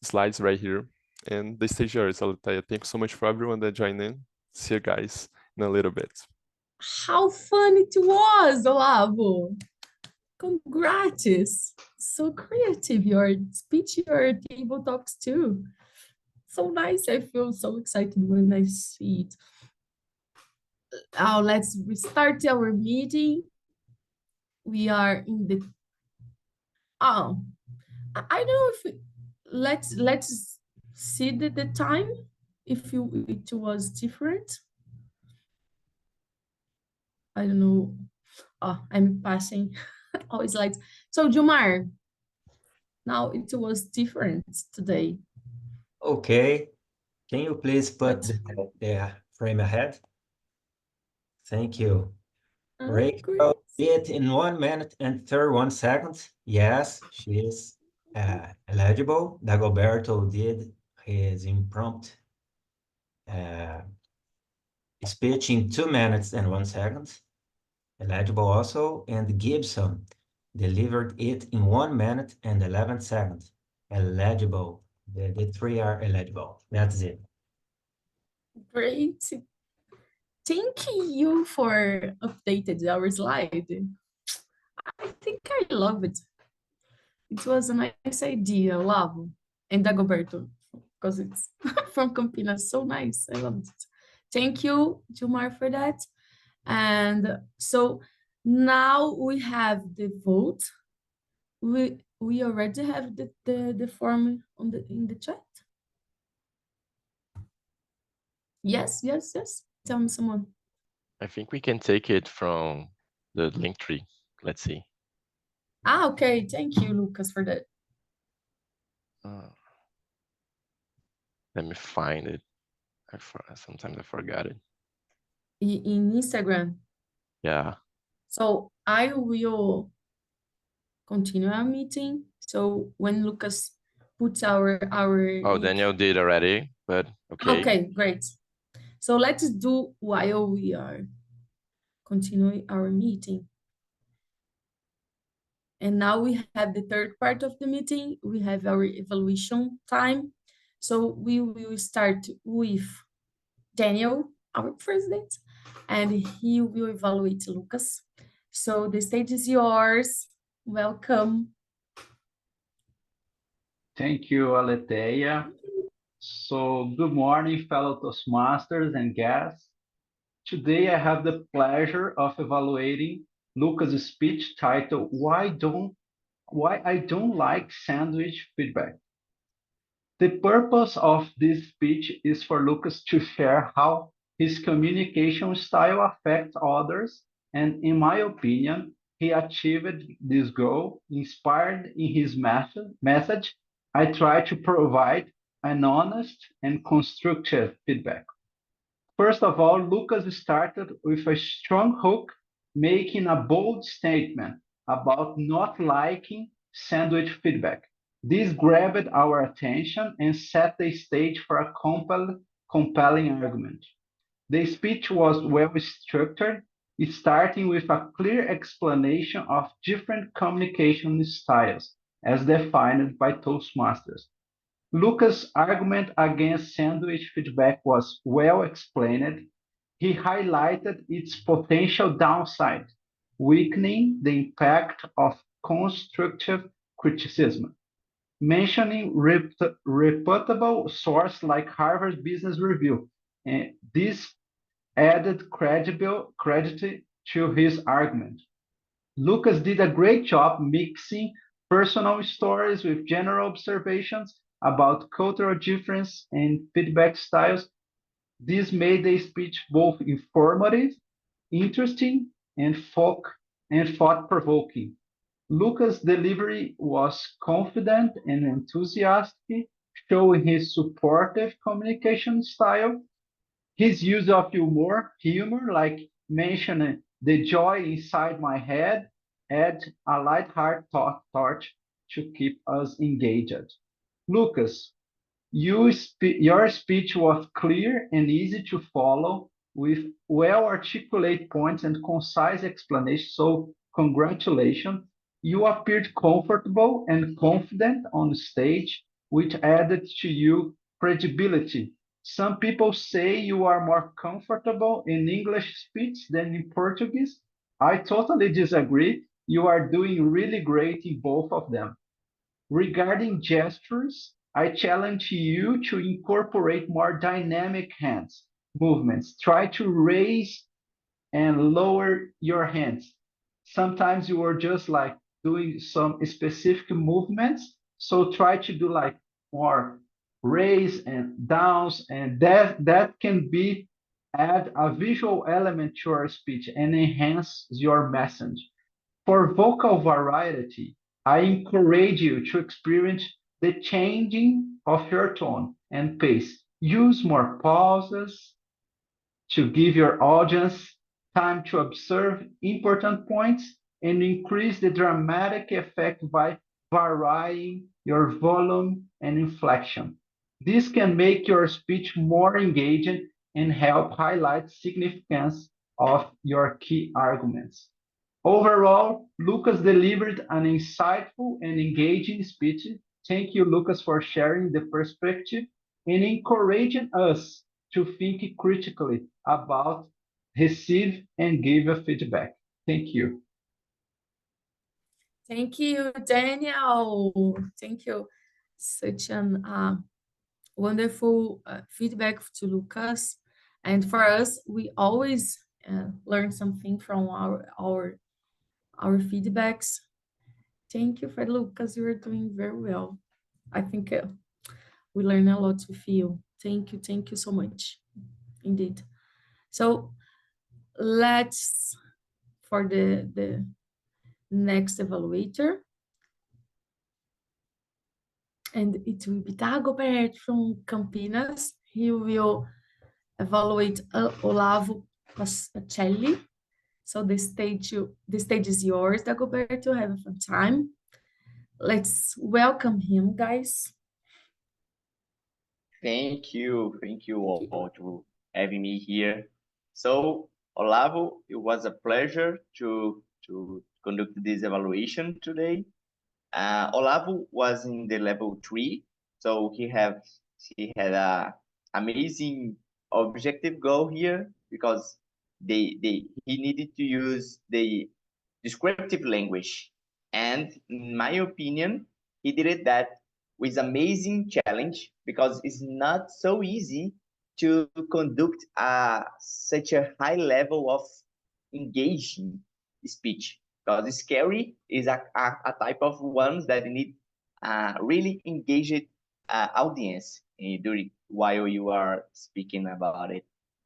slides right here. And the stage is yours, Aleteia. Thank you so much for everyone that joined in. See you guys in a little bit. How fun it was, Olavo. Congrats. So creative, your speech, your table talks too. So nice. I feel so excited when I see it. Now let's restart our meeting. We are in the, I don't know if let's see the time, if it was different. I don't know. I'm passing all slides. So Jumar, now it was different today. Okay. Can you please put the frame ahead? Thank you. Raquel did in 1 minute and 31 seconds. Yes, she is eligible. Dagoberto did his impromptu speech in 2 minutes and 1 second. Eligible also. And Gibson delivered it in 1 minute and 11 seconds. Eligible. The three are eligible. That's it. Great. Thank you for updated our slide. I think I love it. It was a nice idea, Olavo and Dagoberto, because it's from Campinas. So nice. I loved it. Thank you, Jumar, for that. And so now we have the vote. We already have the form on in the chat. Yes. Tell me someone. I think we can take it from the link tree. Let's see. Okay. Thank you, Lucas, for that. Let me find it. Sometimes I forgot it. In Instagram. Yeah. So I will continue our meeting. So when Lucas puts our Oh, link. Daniel did already, but okay. Okay, great. So let's do while we are continuing our meeting. And now we have the third part of the meeting. We have our evaluation time. So we will start with Daniel, our president, and he will evaluate Lucas. So the stage is yours. Welcome. Thank you, Aleteia. So good morning, fellow Toastmasters and guests. Today I have the pleasure of evaluating Lucas' speech titled, Why I Don't Like Sandwich Feedback. The purpose of this speech is for Lucas to share how his communication style affects others, and in my opinion, he achieved this goal. Inspired in his message, I try to provide an honest and constructive feedback. First of all, Lucas started with a strong hook, making a bold statement about not liking sandwich feedback. This grabbed our attention and set the stage for a compelling argument. The speech was well structured, starting with a clear explanation of different communication styles as defined by Toastmasters. Lucas' argument against sandwich feedback was well explained. He highlighted its potential downside, weakening the impact of constructive criticism, mentioning reputable sources like Harvard Business Review. And this added credit to his argument. Lucas did a great job mixing personal stories with general observations about cultural difference and feedback styles. This made the speech both informative, interesting, and thought-provoking. Lucas' delivery was confident and enthusiastic, showing his supportive communication style. His use of humor, like mentioning the joy inside my head, add a light-hearted touch to keep us engaged. Lucas, your speech was clear and easy to follow with well-articulated points and concise explanations, so congratulations. You appeared comfortable and confident on the stage, which added to you credibility. Some people say you are more comfortable in English speech than in Portuguese. I totally disagree. You are doing really great in both of them. Regarding gestures, I challenge you to incorporate more dynamic hands movements. Try to raise and lower your hands. Sometimes you are just like doing some specific movements. So try to do like more raise and downs, and that can be add a visual element to your speech and enhance your message. For vocal variety, I encourage you to experience the changing of your tone and pace. Use more pauses to give your audience time to observe important points and increase the dramatic effect by varying your volume and inflection. This can make your speech more engaging and help highlight significance of your key arguments. Overall, Lucas delivered an insightful and engaging speech. Thank you, Lucas, for sharing the perspective and encouraging us to think critically about receive and give a feedback. Thank you. Thank you, Daniel. Thank you. Such an wonderful feedback to Lucas. And for us, we always learn something from our feedbacks. Thank you, Fred Lucas. You are doing very well. I think we learn a lot with you. Thank you so much, indeed. So let's, for the next evaluator, and it will be Dagobert from Campinas. He will evaluate Olavo Paceli. So the stage is yours, Dagoberto. Have a fun time. Let's welcome him, guys. Thank you all to having me here. So Olavo, it was a pleasure to conduct this evaluation today. Olavo was in the level 3, so he had a amazing objective goal here because he needed to use the descriptive language, and in my opinion, he did that with amazing challenge because it's not so easy to conduct such a high level of engaging speech. Because scary is a type of ones that need really engaged audience during while you are speaking about it.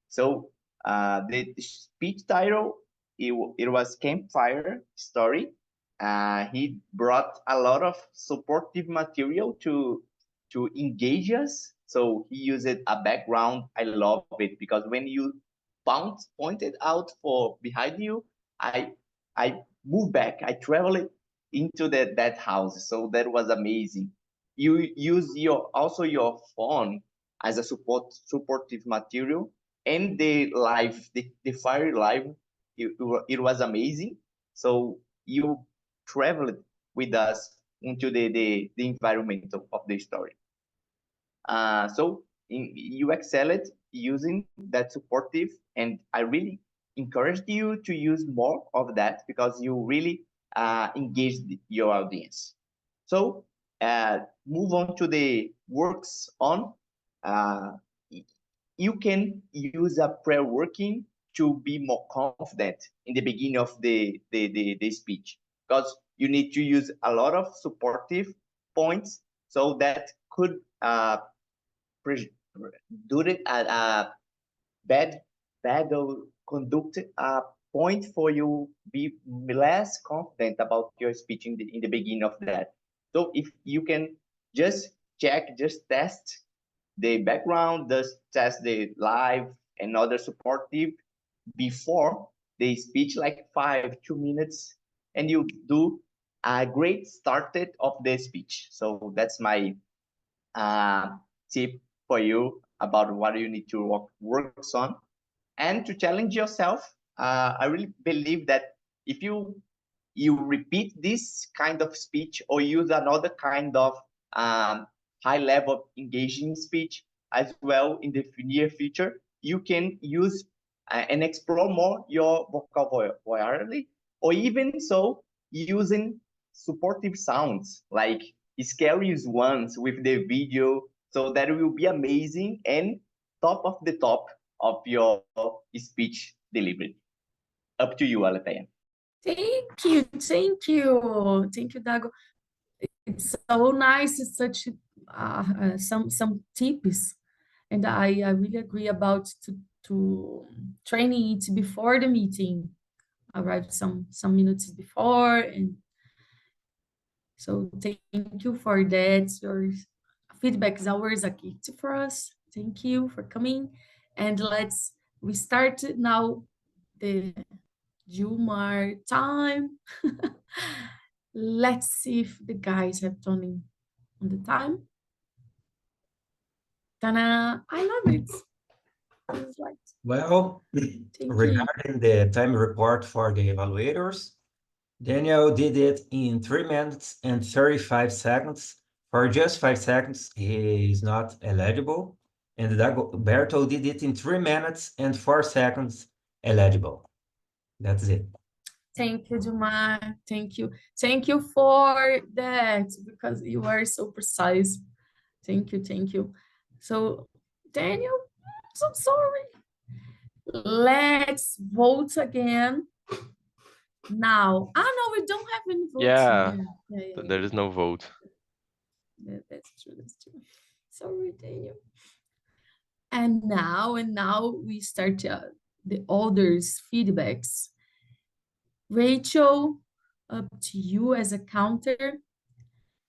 So the speech title, it was Campfire Story. He brought a lot of supportive material to engage us. So he used a background. I love it because when you pointed out for behind you, I moved back. I traveled into that house. So that was amazing. You use your phone as a supportive material, and the fire live, it was amazing. So you traveled with us into the environment of the story. So you excelled using that supportive, and I really encouraged you to use more of that because you really engaged your audience. So move on to the works on. You can use a pre-working to be more confident in the beginning of the speech, because you need to use a lot of supportive points, so that could do it at a bad conduct point for you be less confident about your speech in the beginning of that. So if you can just test the background, just test the live and other supportive before the speech, like 2 minutes, and you do a great started of the speech. So that's my tip for you about what you need to work on. And to challenge yourself, I really believe that if you repeat this kind of speech or use another kind of high level engaging speech as well in the near future, you can use and explore more your vocabulary, or even so using supportive sounds like scary ones with the video. So that will be amazing and top of the top of your speech delivery. Up to you, Aleteia. Thank you, Dago. It's so nice. It's such some tips, and I really agree about to training it before the meeting. Arrive some minutes before, and so thank you for that. Your feedback is always a gift for us. Thank you for coming, and we start now the Jumar time. Let's see if the guys have done on the time. Ta-da! I love it. Well, regarding the time report for the evaluators, Daniel did it in 3 minutes and 35 seconds. For just 5 seconds, he is not eligible. And Dagoberto did it in 3 minutes and 4 seconds, eligible. That's it. Thank you, Jumar. Thank you. Thank you for that, because you are so precise. Thank you. So, Daniel, I'm so sorry. Let's vote again. Now. No, we don't have any votes. Yeah, Yeah. there is no vote. That's true. Sorry, Daniel. And now we start the others' feedbacks. Rachel, up to you as a counter.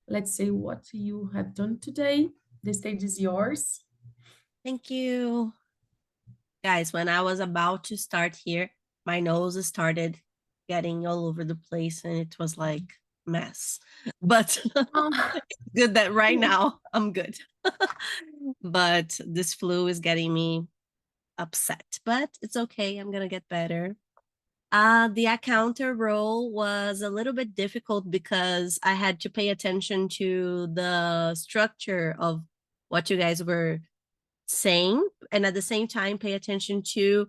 Let's say what you have done today. The stage is yours. Thank you. Guys, when I was about to start here, my nose started getting all over the place and it was like mess. But good that right now I'm good. But this flu is getting me upset, but it's okay. I'm gonna get better. The accounter role was a little bit difficult because I had to pay attention to the structure of what you guys were saying, and at the same time pay attention to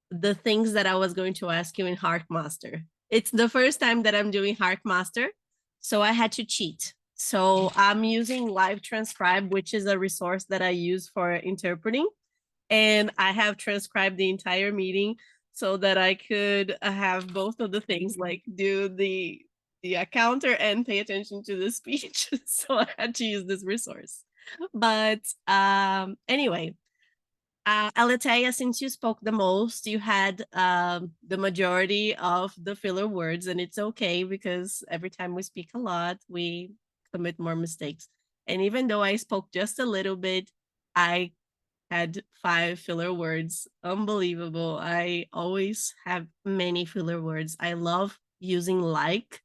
the things that I was going to ask you in Heartmaster. It's the first time that I'm doing Heartmaster, so I had to cheat. So I'm using Live Transcribe, which is a resource that I use for interpreting. And I have transcribed the entire meeting so that I could have both of the things, like do the counter and pay attention to the speech. So I had to use this resource. But anyway, Aleteia, since you spoke the most, you had the majority of the filler words, and it's okay because every time we speak a lot, we commit more mistakes. And even though I spoke just a little bit, I had 5 filler words. Unbelievable. I always have many filler words. I love using like.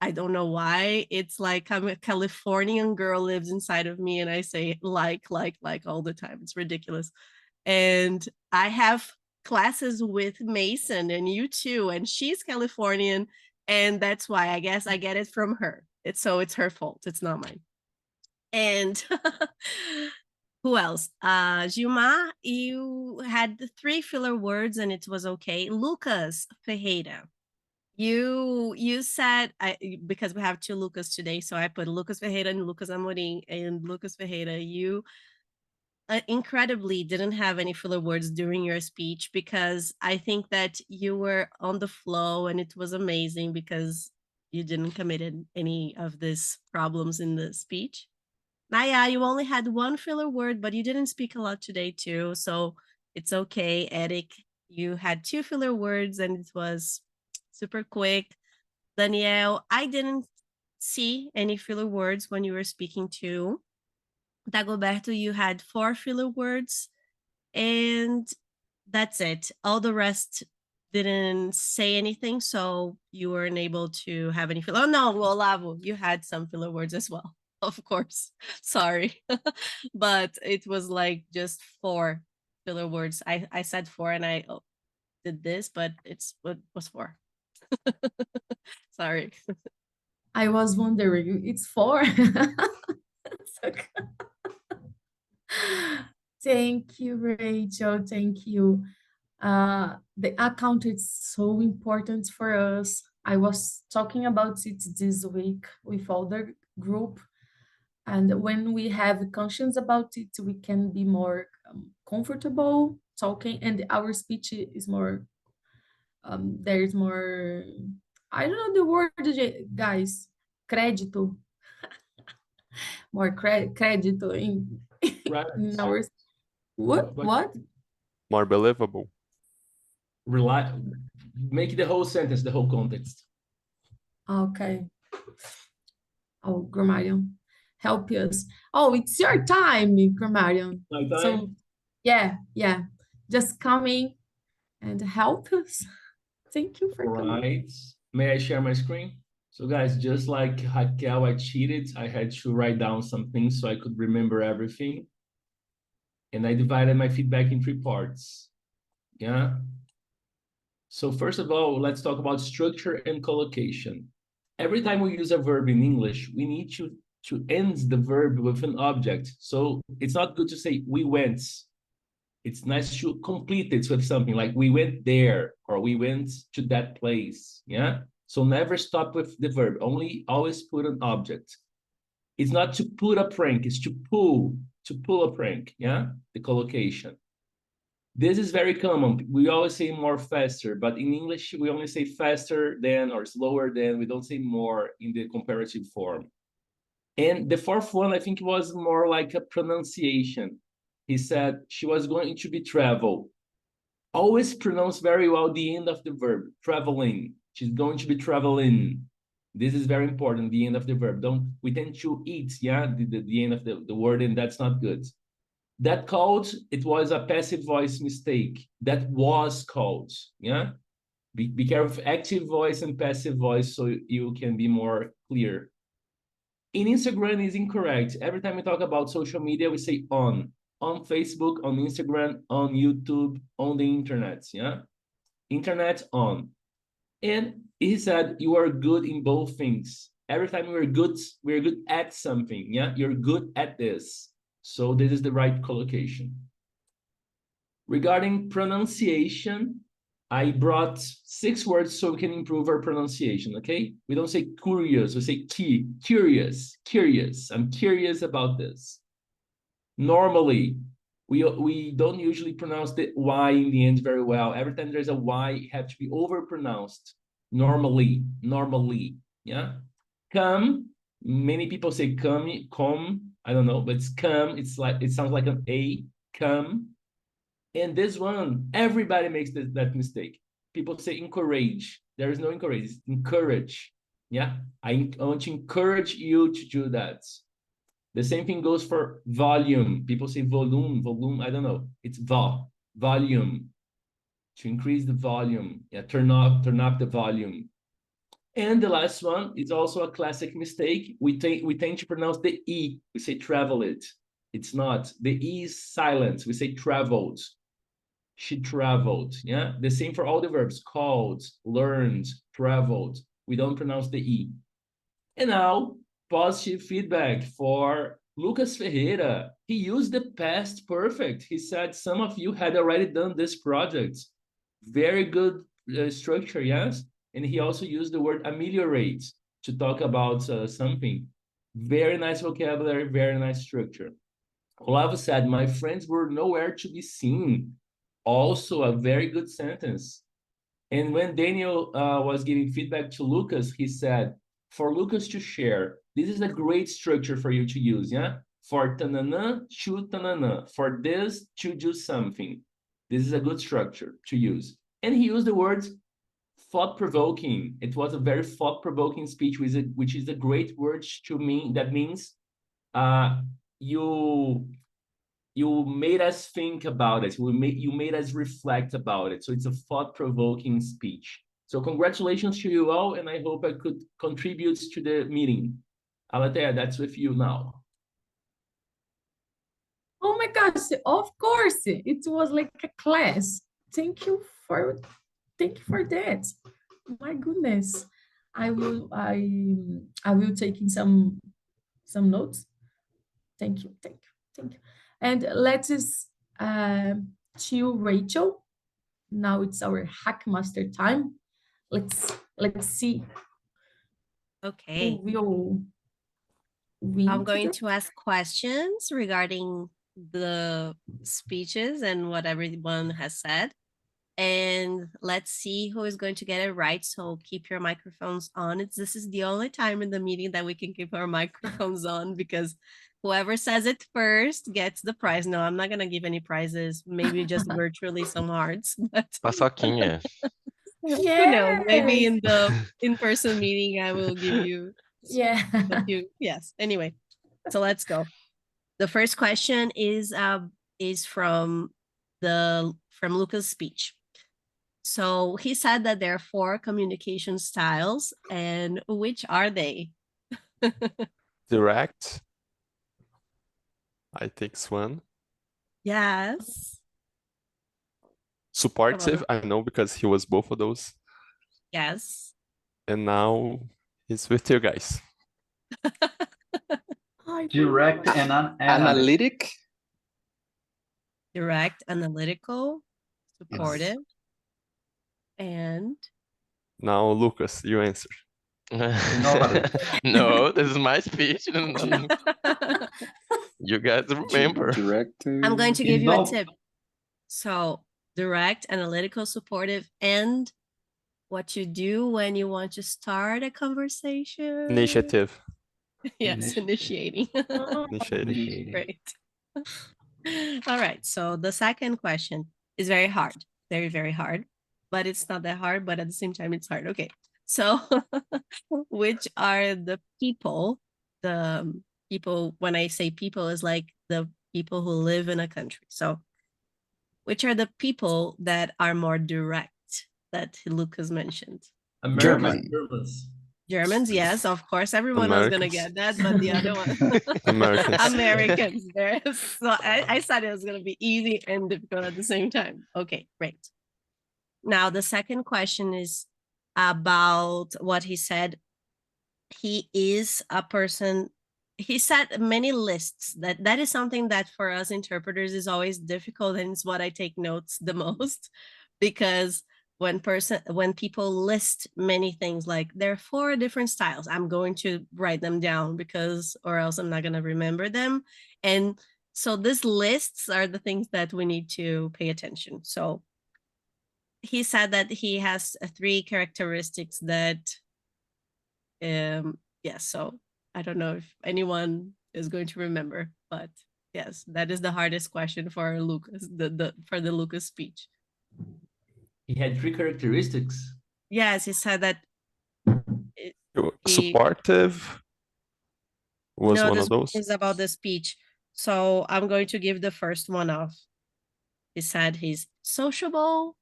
I don't know why. It's like I'm a Californian girl lives inside of me and I say like all the time. It's ridiculous. And I have classes with Mason and you too, and she's Californian, and that's why I guess I get it from her. It's her fault. It's not mine. And who else? Gilmar, you had 3 filler words and it was okay. Lucas Ferreira, you said, because we have 2 Lucas today, so I put Lucas Ferreira and Lucas Amorim. And Lucas Ferreira, you incredibly didn't have any filler words during your speech, because I think that you were on the flow and it was amazing because you didn't commit any of these problems in the speech. Nayá, you only had 1 filler word, but you didn't speak a lot today too, so it's okay. Eric, you had 2 filler words and it was super quick. Danielle, I didn't see any filler words when you were speaking too. Dagoberto, you had 4 filler words, and that's it. All the rest didn't say anything, so you weren't able to have any filler. Oh no, Olavo, you had some filler words as well. Of course, sorry. But it was like just 4 filler words. I said 4 and I did this, but it was 4. Sorry. I was wondering, it's 4. Thank you, Rachel. Thank you. The account is so important for us. I was talking about it this week with other group. And when we have conscience about it, we can be more comfortable talking, and our speech is more, there's more, I don't know the word, guys, crédito, more crédito in, Right. in our, what? More believable. Make the whole sentence, the whole context. Okay. Oh, grammarian, help us. Oh, it's your time, grammarian. My time? So, yeah, just coming and help us. Thank you for coming. Right. May I share my screen? So guys, just like Raquel, I cheated. I had to write down some things so I could remember everything. And I divided my feedback in 3 parts. Yeah. So first of all, let's talk about structure and collocation. Every time we use a verb in English, we need to end the verb with an object. So it's not good to say we went. It's nice to complete it with something like we went there or we went to that place. Yeah. So never stop with the verb. Always put an object. It's not to put a prank. It's to pull a prank. Yeah. The collocation. This is very common. We always say more faster, but in English, we only say faster than or slower than. We don't say more in the comparative form. And the fourth one, I think, was more like a pronunciation. He said she was going to be travel. Always pronounce very well the end of the verb, traveling. She's going to be traveling. This is very important, the end of the verb. We tend to eat, yeah, the end of the word, and that's not good. That called, it was a passive voice mistake. That was called, yeah? Be careful of active voice and passive voice so you can be more clear. In Instagram is incorrect. Every time we talk about social media, we say on Facebook, on Instagram, on YouTube, on the internet, yeah? Internet on. And he said, you are good in both things. Every time we're good at something, yeah? You're good at this. So this is the right collocation. Regarding pronunciation, I brought 6 words so we can improve our pronunciation, okay? We don't say curious, we say curious. I'm curious about this. Normally, we don't usually pronounce the Y in the end very well. Every time there's a Y, it has to be overpronounced. Normally, yeah? Come, many people say come, I don't know, but it's come, it sounds like an A, come. And this one, everybody makes that mistake. People say encourage. There is no encourage, it's encourage. Yeah, I want to encourage you to do that. The same thing goes for volume. People say volume, I don't know. It's volume. To increase the volume. Yeah, turn up the volume. And the last one is also a classic mistake. We tend to pronounce the E. We say travel it. It's not. The E is silent. We say traveled. She traveled. Yeah. The same for all the verbs. Called, learned, traveled. We don't pronounce the E. And now, positive feedback for Lucas Ferreira. He used the past perfect. He said some of you had already done this project. Very good structure, yes? And he also used the word ameliorate to talk about something. Very nice vocabulary, very nice structure. Olavo said, my friends were nowhere to be seen. Also a very good sentence. And when Daniel was giving feedback to Lucas, he said, for Lucas to share, this is a great structure for you to use, yeah? For tanana, to tanana. For this, to do something. This is a good structure to use. And he used the words thought-provoking. It was a very thought-provoking speech, which is a great word to me. That means you made us think about it. You made us reflect about it. So it's a thought-provoking speech. So congratulations to you all, and I hope I could contribute to the meeting. Aleteia, that's with you now. Oh my gosh, of course. It was like a class. Thank you for that. My goodness. I will take in some notes. Thank you. And let's to Rachel. Now it's our Hackmaster time. Let's see. Okay. I'm going to ask questions regarding the speeches and what everyone has said. And let's see who is going to get it right. So keep your microphones on. This is the only time in the meeting that we can keep our microphones on, because whoever says it first gets the prize. No, I'm not going to give any prizes. Maybe just virtually some hearts. But Paçoquinha. Yeah. Who knows? Maybe in the in-person meeting, I will give you a few. Yes. Anyway, so let's go. The first question is from Lucas' speech. So he said that there are 4 communication styles, and which are they? Direct. I think it's one. Yes. Supportive, I know because he was both of those. Yes. And now he's with you guys. Direct and analytic. Direct, analytical, supportive. And now, Lucas, you answer. No, this is my speech. You guys remember. I'm going to give you a tip. So direct, analytical, supportive, and what you do when you want to start a conversation. Initiative. Yes, initiating. Initiating. Great. All right, so the second question is very hard, very, very hard, but it's not that hard, but at the same time, it's hard. Okay, so which are the people, when I say people, is like the people who live in a country. So which are the people that are more direct that Lucas mentioned? Germans. Germans, yes, of course. Everyone was gonna get that, but the other one, Americans. Americans. There. So I thought it was gonna be easy and difficult at the same time. Okay, great. Now the second question is about what he said. He is a person. He said many lists. That is something that for us interpreters is always difficult, and it's what I take notes the most, because when people list many things, like there are 4 different styles, I'm going to write them down or else I'm not going to remember them. And so these lists are the things that we need to pay attention. So he said that he has 3 characteristics that, yes, so I don't know if anyone is going to remember, but yes, that is the hardest question for Lucas, for the Lucas speech. He had 3 characteristics. Yes, he said that. Supportive was one of those. Is about the speech. So I'm going to give the first one off. He said he's sociable.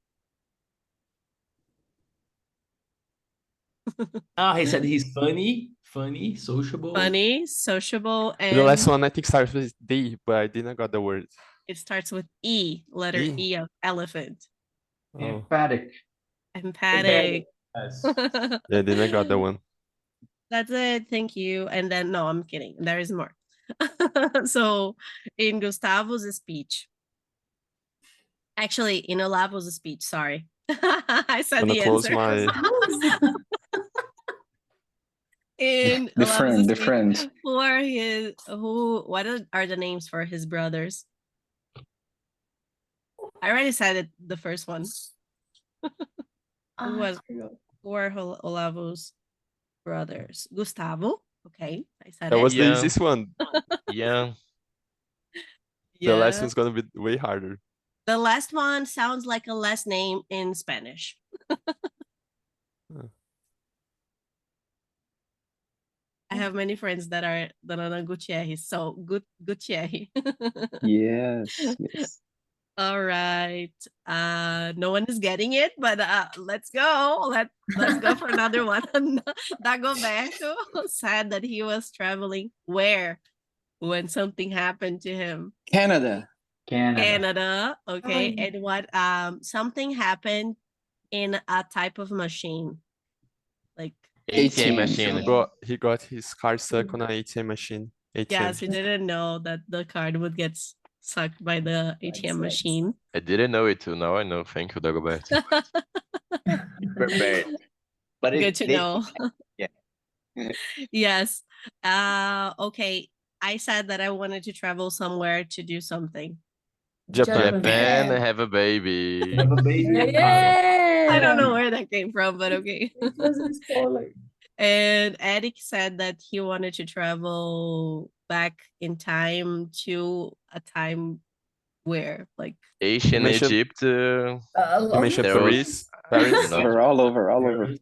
He said he's funny, sociable. Funny, sociable, and the last one I think starts with D, but I didn't got the word. It starts with E, letter E of elephant. Emphatic. Emphatic. Yes. Yeah, I didn't got that one. That's it. Thank you. And then, no, I'm kidding. There is more. So in Gustavo's speech, actually in Olavo's speech, sorry. I said the answer. In different. Who what are the names for his brothers? I already said it, the first one. Who are Olavo's brothers? Gustavo. Okay, I said that it. was the easiest one. Yeah. The last one's gonna be way harder. The last one sounds like a last name in Spanish. I have many friends that are Gutierrez, so Gutierrez. Yes. All right. No one is getting it, but let's go. Let's go for another one. Dagoberto said that he was traveling where when something happened to him? Canada. Okay. And what something happened in a type of machine, like ATM machine. He got his car stuck on an ATM machine. Yes, he didn't know that the card would get sucked by the ATM machine. I didn't know it too. Now I know. Thank you, Dagoberto. Prepared. But good to know. Yeah. Yes. Okay. I said that I wanted to travel somewhere to do something. Japan, have a baby. Have a baby. Yeah. I don't know where that came from, but okay. It was a spoiler. And Eric said that he wanted to travel back in time to a time where, like, Ancient Egypt. You mentioned Paris. We're all over. Wars,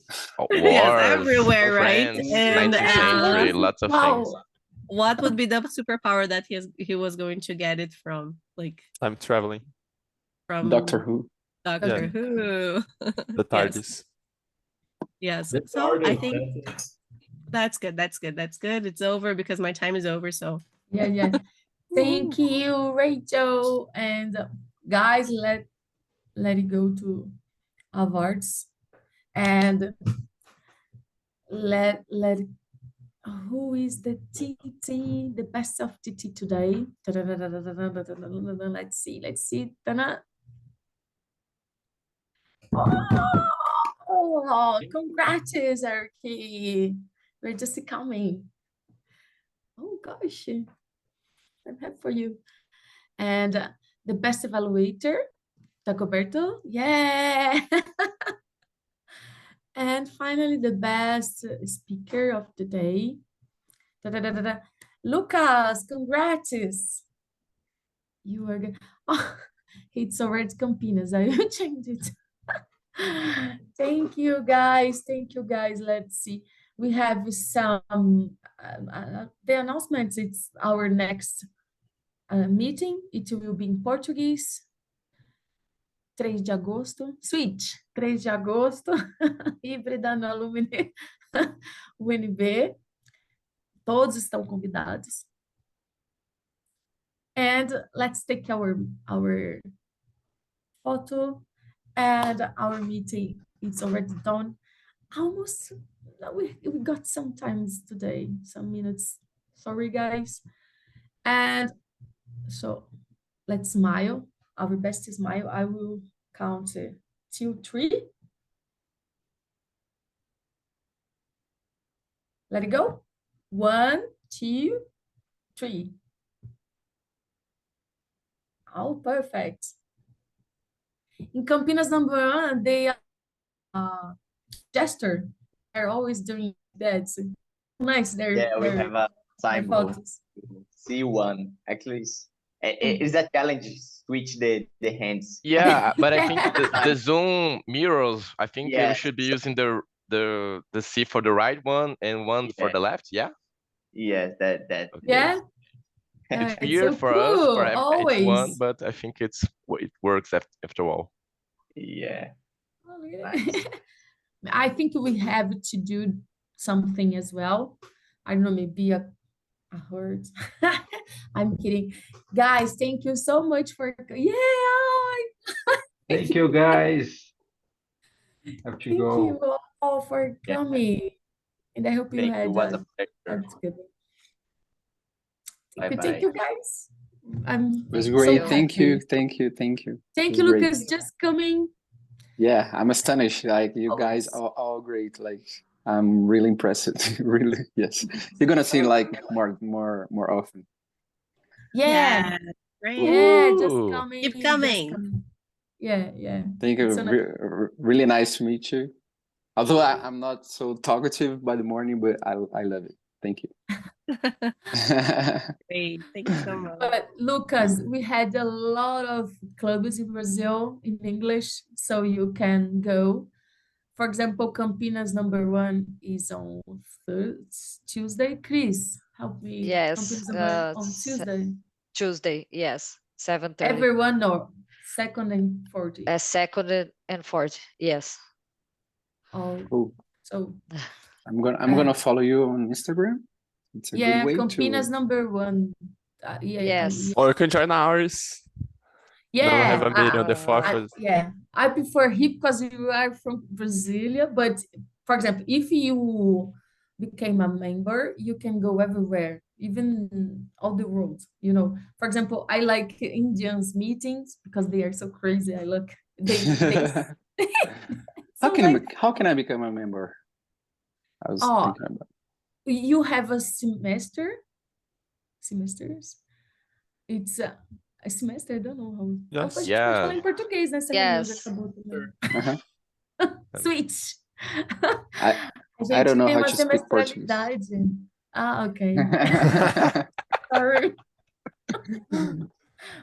yes, everywhere, right? France, And 19th century, lots of things. What would be the superpower that he was going to get it from? Like, I'm traveling. From Doctor Who. Doctor Who. The TARDIS. Yes. So I think that's good. It's over because my time is over. So yeah. Thank you, Rachel. And guys, let it go to awards and let who is the TT, the best of TT today? Let's see. Oh, congrats, Eric. We're just coming. Oh gosh, I'm happy for you. And the best evaluator Tá coberto? Yeah! And finally, the best speaker of the day. Da-da-da-da-da. Lucas, congrats! You are good. Oh, it's already Campinas. I will change it. Thank you, guys. Thank you, guys. Let's see. We have some the announcements. It's our next meeting. It will be in Portuguese. 3 de agosto. Switch. 3 de agosto. Híbrida no Alumni UNB. Todos estão convidados. And let's take our photo. And our meeting is already done. Almost, we got some times today, some minutes. Sorry, guys. And so let's smile. Our best smile. I will count 2, 3. Let it go. 1, 2, 3. Oh, perfect. In Campinas number 1, they gesture. They're always doing that. So nice. We have a symbol. C1. Actually, is that challenge? Switch the hands. Yeah, but I think the Zoom mirrors. I think we should be using the C for the right one and one for the left. Yeah. Yes, that. Okay. Yeah. It's It's weird so for us, for always. everyone, but I think it works after all. Yeah. I think we have to do something as well. I don't know, maybe a herd. I'm kidding. Guys, thank you so much for, Thank you, guys. Have to thank go. you all for coming. And I hope you had was a a pleasure. good. Bye-bye. Thank you, guys. It was so great. Thank happy. you. Thank you. Thank you. Thank It you, was great. Lucas, just coming. Yeah, I'm astonished. Like you guys are all great. Like I'm really impressed. Really, yes. You're gonna see like more often. Yeah. Great. Yeah, just Ooh. coming. Keep just coming. coming. Yeah. Thank you. It's so nice. Really nice to meet you. Although I'm not so talkative by the morning, but I love it. Thank you. Great. Thank you so much. But Lucas, we had a lot of clubs in Brazil in English, so you can go. For example, Campinas number 1 is on Tuesday. Chris, help me. Yes, Campinas number on Tuesday. Tuesday, yes, 7:30. Everyone, no. 2nd and 40. 2nd and 4th, yes. Oh, Cool. so I'm gonna follow you on Instagram. It's a good way Campinas to. number 1. Yes. Or you can join ours. Then we'll have a meeting on the 4th. I prefer him because you are from Brasília. But for example, if you became a member, you can go everywhere, even all the world. For example, I like Indians meetings because they are so crazy. I look they How can I become a member? I was thinking about. You have a semesters. It's a semester, I don't know how. Yes. A gente pode falar em português, né? Yes. Switch. I don't know tem how uma to speak Portuguese. semestralidade. Ok. Sorry.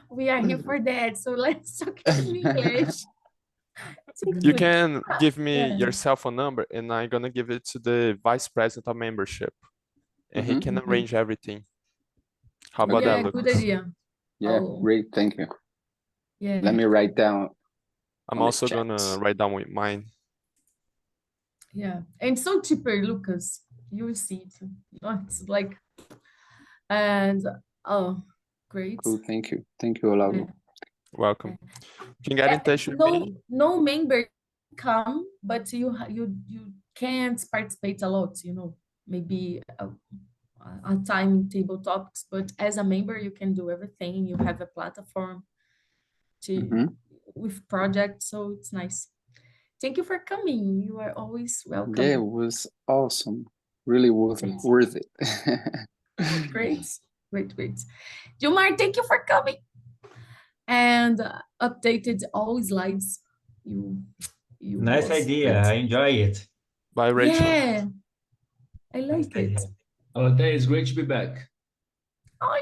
We are here for that, so let's talk in English. You can give me your cell phone number, and I'm gonna give it to the vice president of membership, and he can arrange everything. How about that, Lucas? Good idea. Yeah, great. Thank you. Yeah. Let me write down. I'm also gonna write down with mine. Yeah, and so cheaper, Lucas. You will see it. It's like, and great. Cool. Thank you, Olavo. Yeah. Welcome. You can get in touch with me. No member come, but you can't participate a lot. Maybe a time in table topics, but as a member, you can do everything. You have a platform with projects, so it's nice. Thank you for coming. You are always welcome. Yeah, it was awesome. Really worth it. Great. Jomar, thank you for coming. and updated all slides. You Nice was idea. great. I enjoy it. Bye, Rachel. Yeah, I like it. Aleteia, it's great to be back. Oh,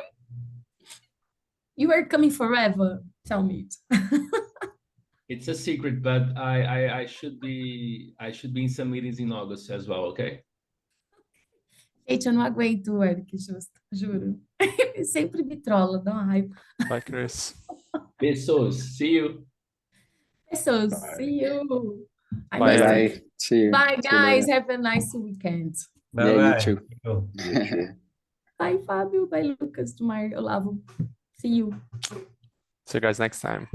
you are coming forever. Tell me it. It's a secret, but I should be in some meetings in August as well, okay? Gente, eu não aguento o Eric, justo, juro. Ele sempre me trola, dá uma raiva. Bye, Chris. Pessoas, see you. Pessoas, see you. I Bye, miss Eric. it. Bye. See you. Bye, See you guys. later. Have a nice weekend. Yeah, Bye-bye. you too. You too. Bye, Fábio. Bye, Lucas. Tomar Olavo. See you. See you guys next time.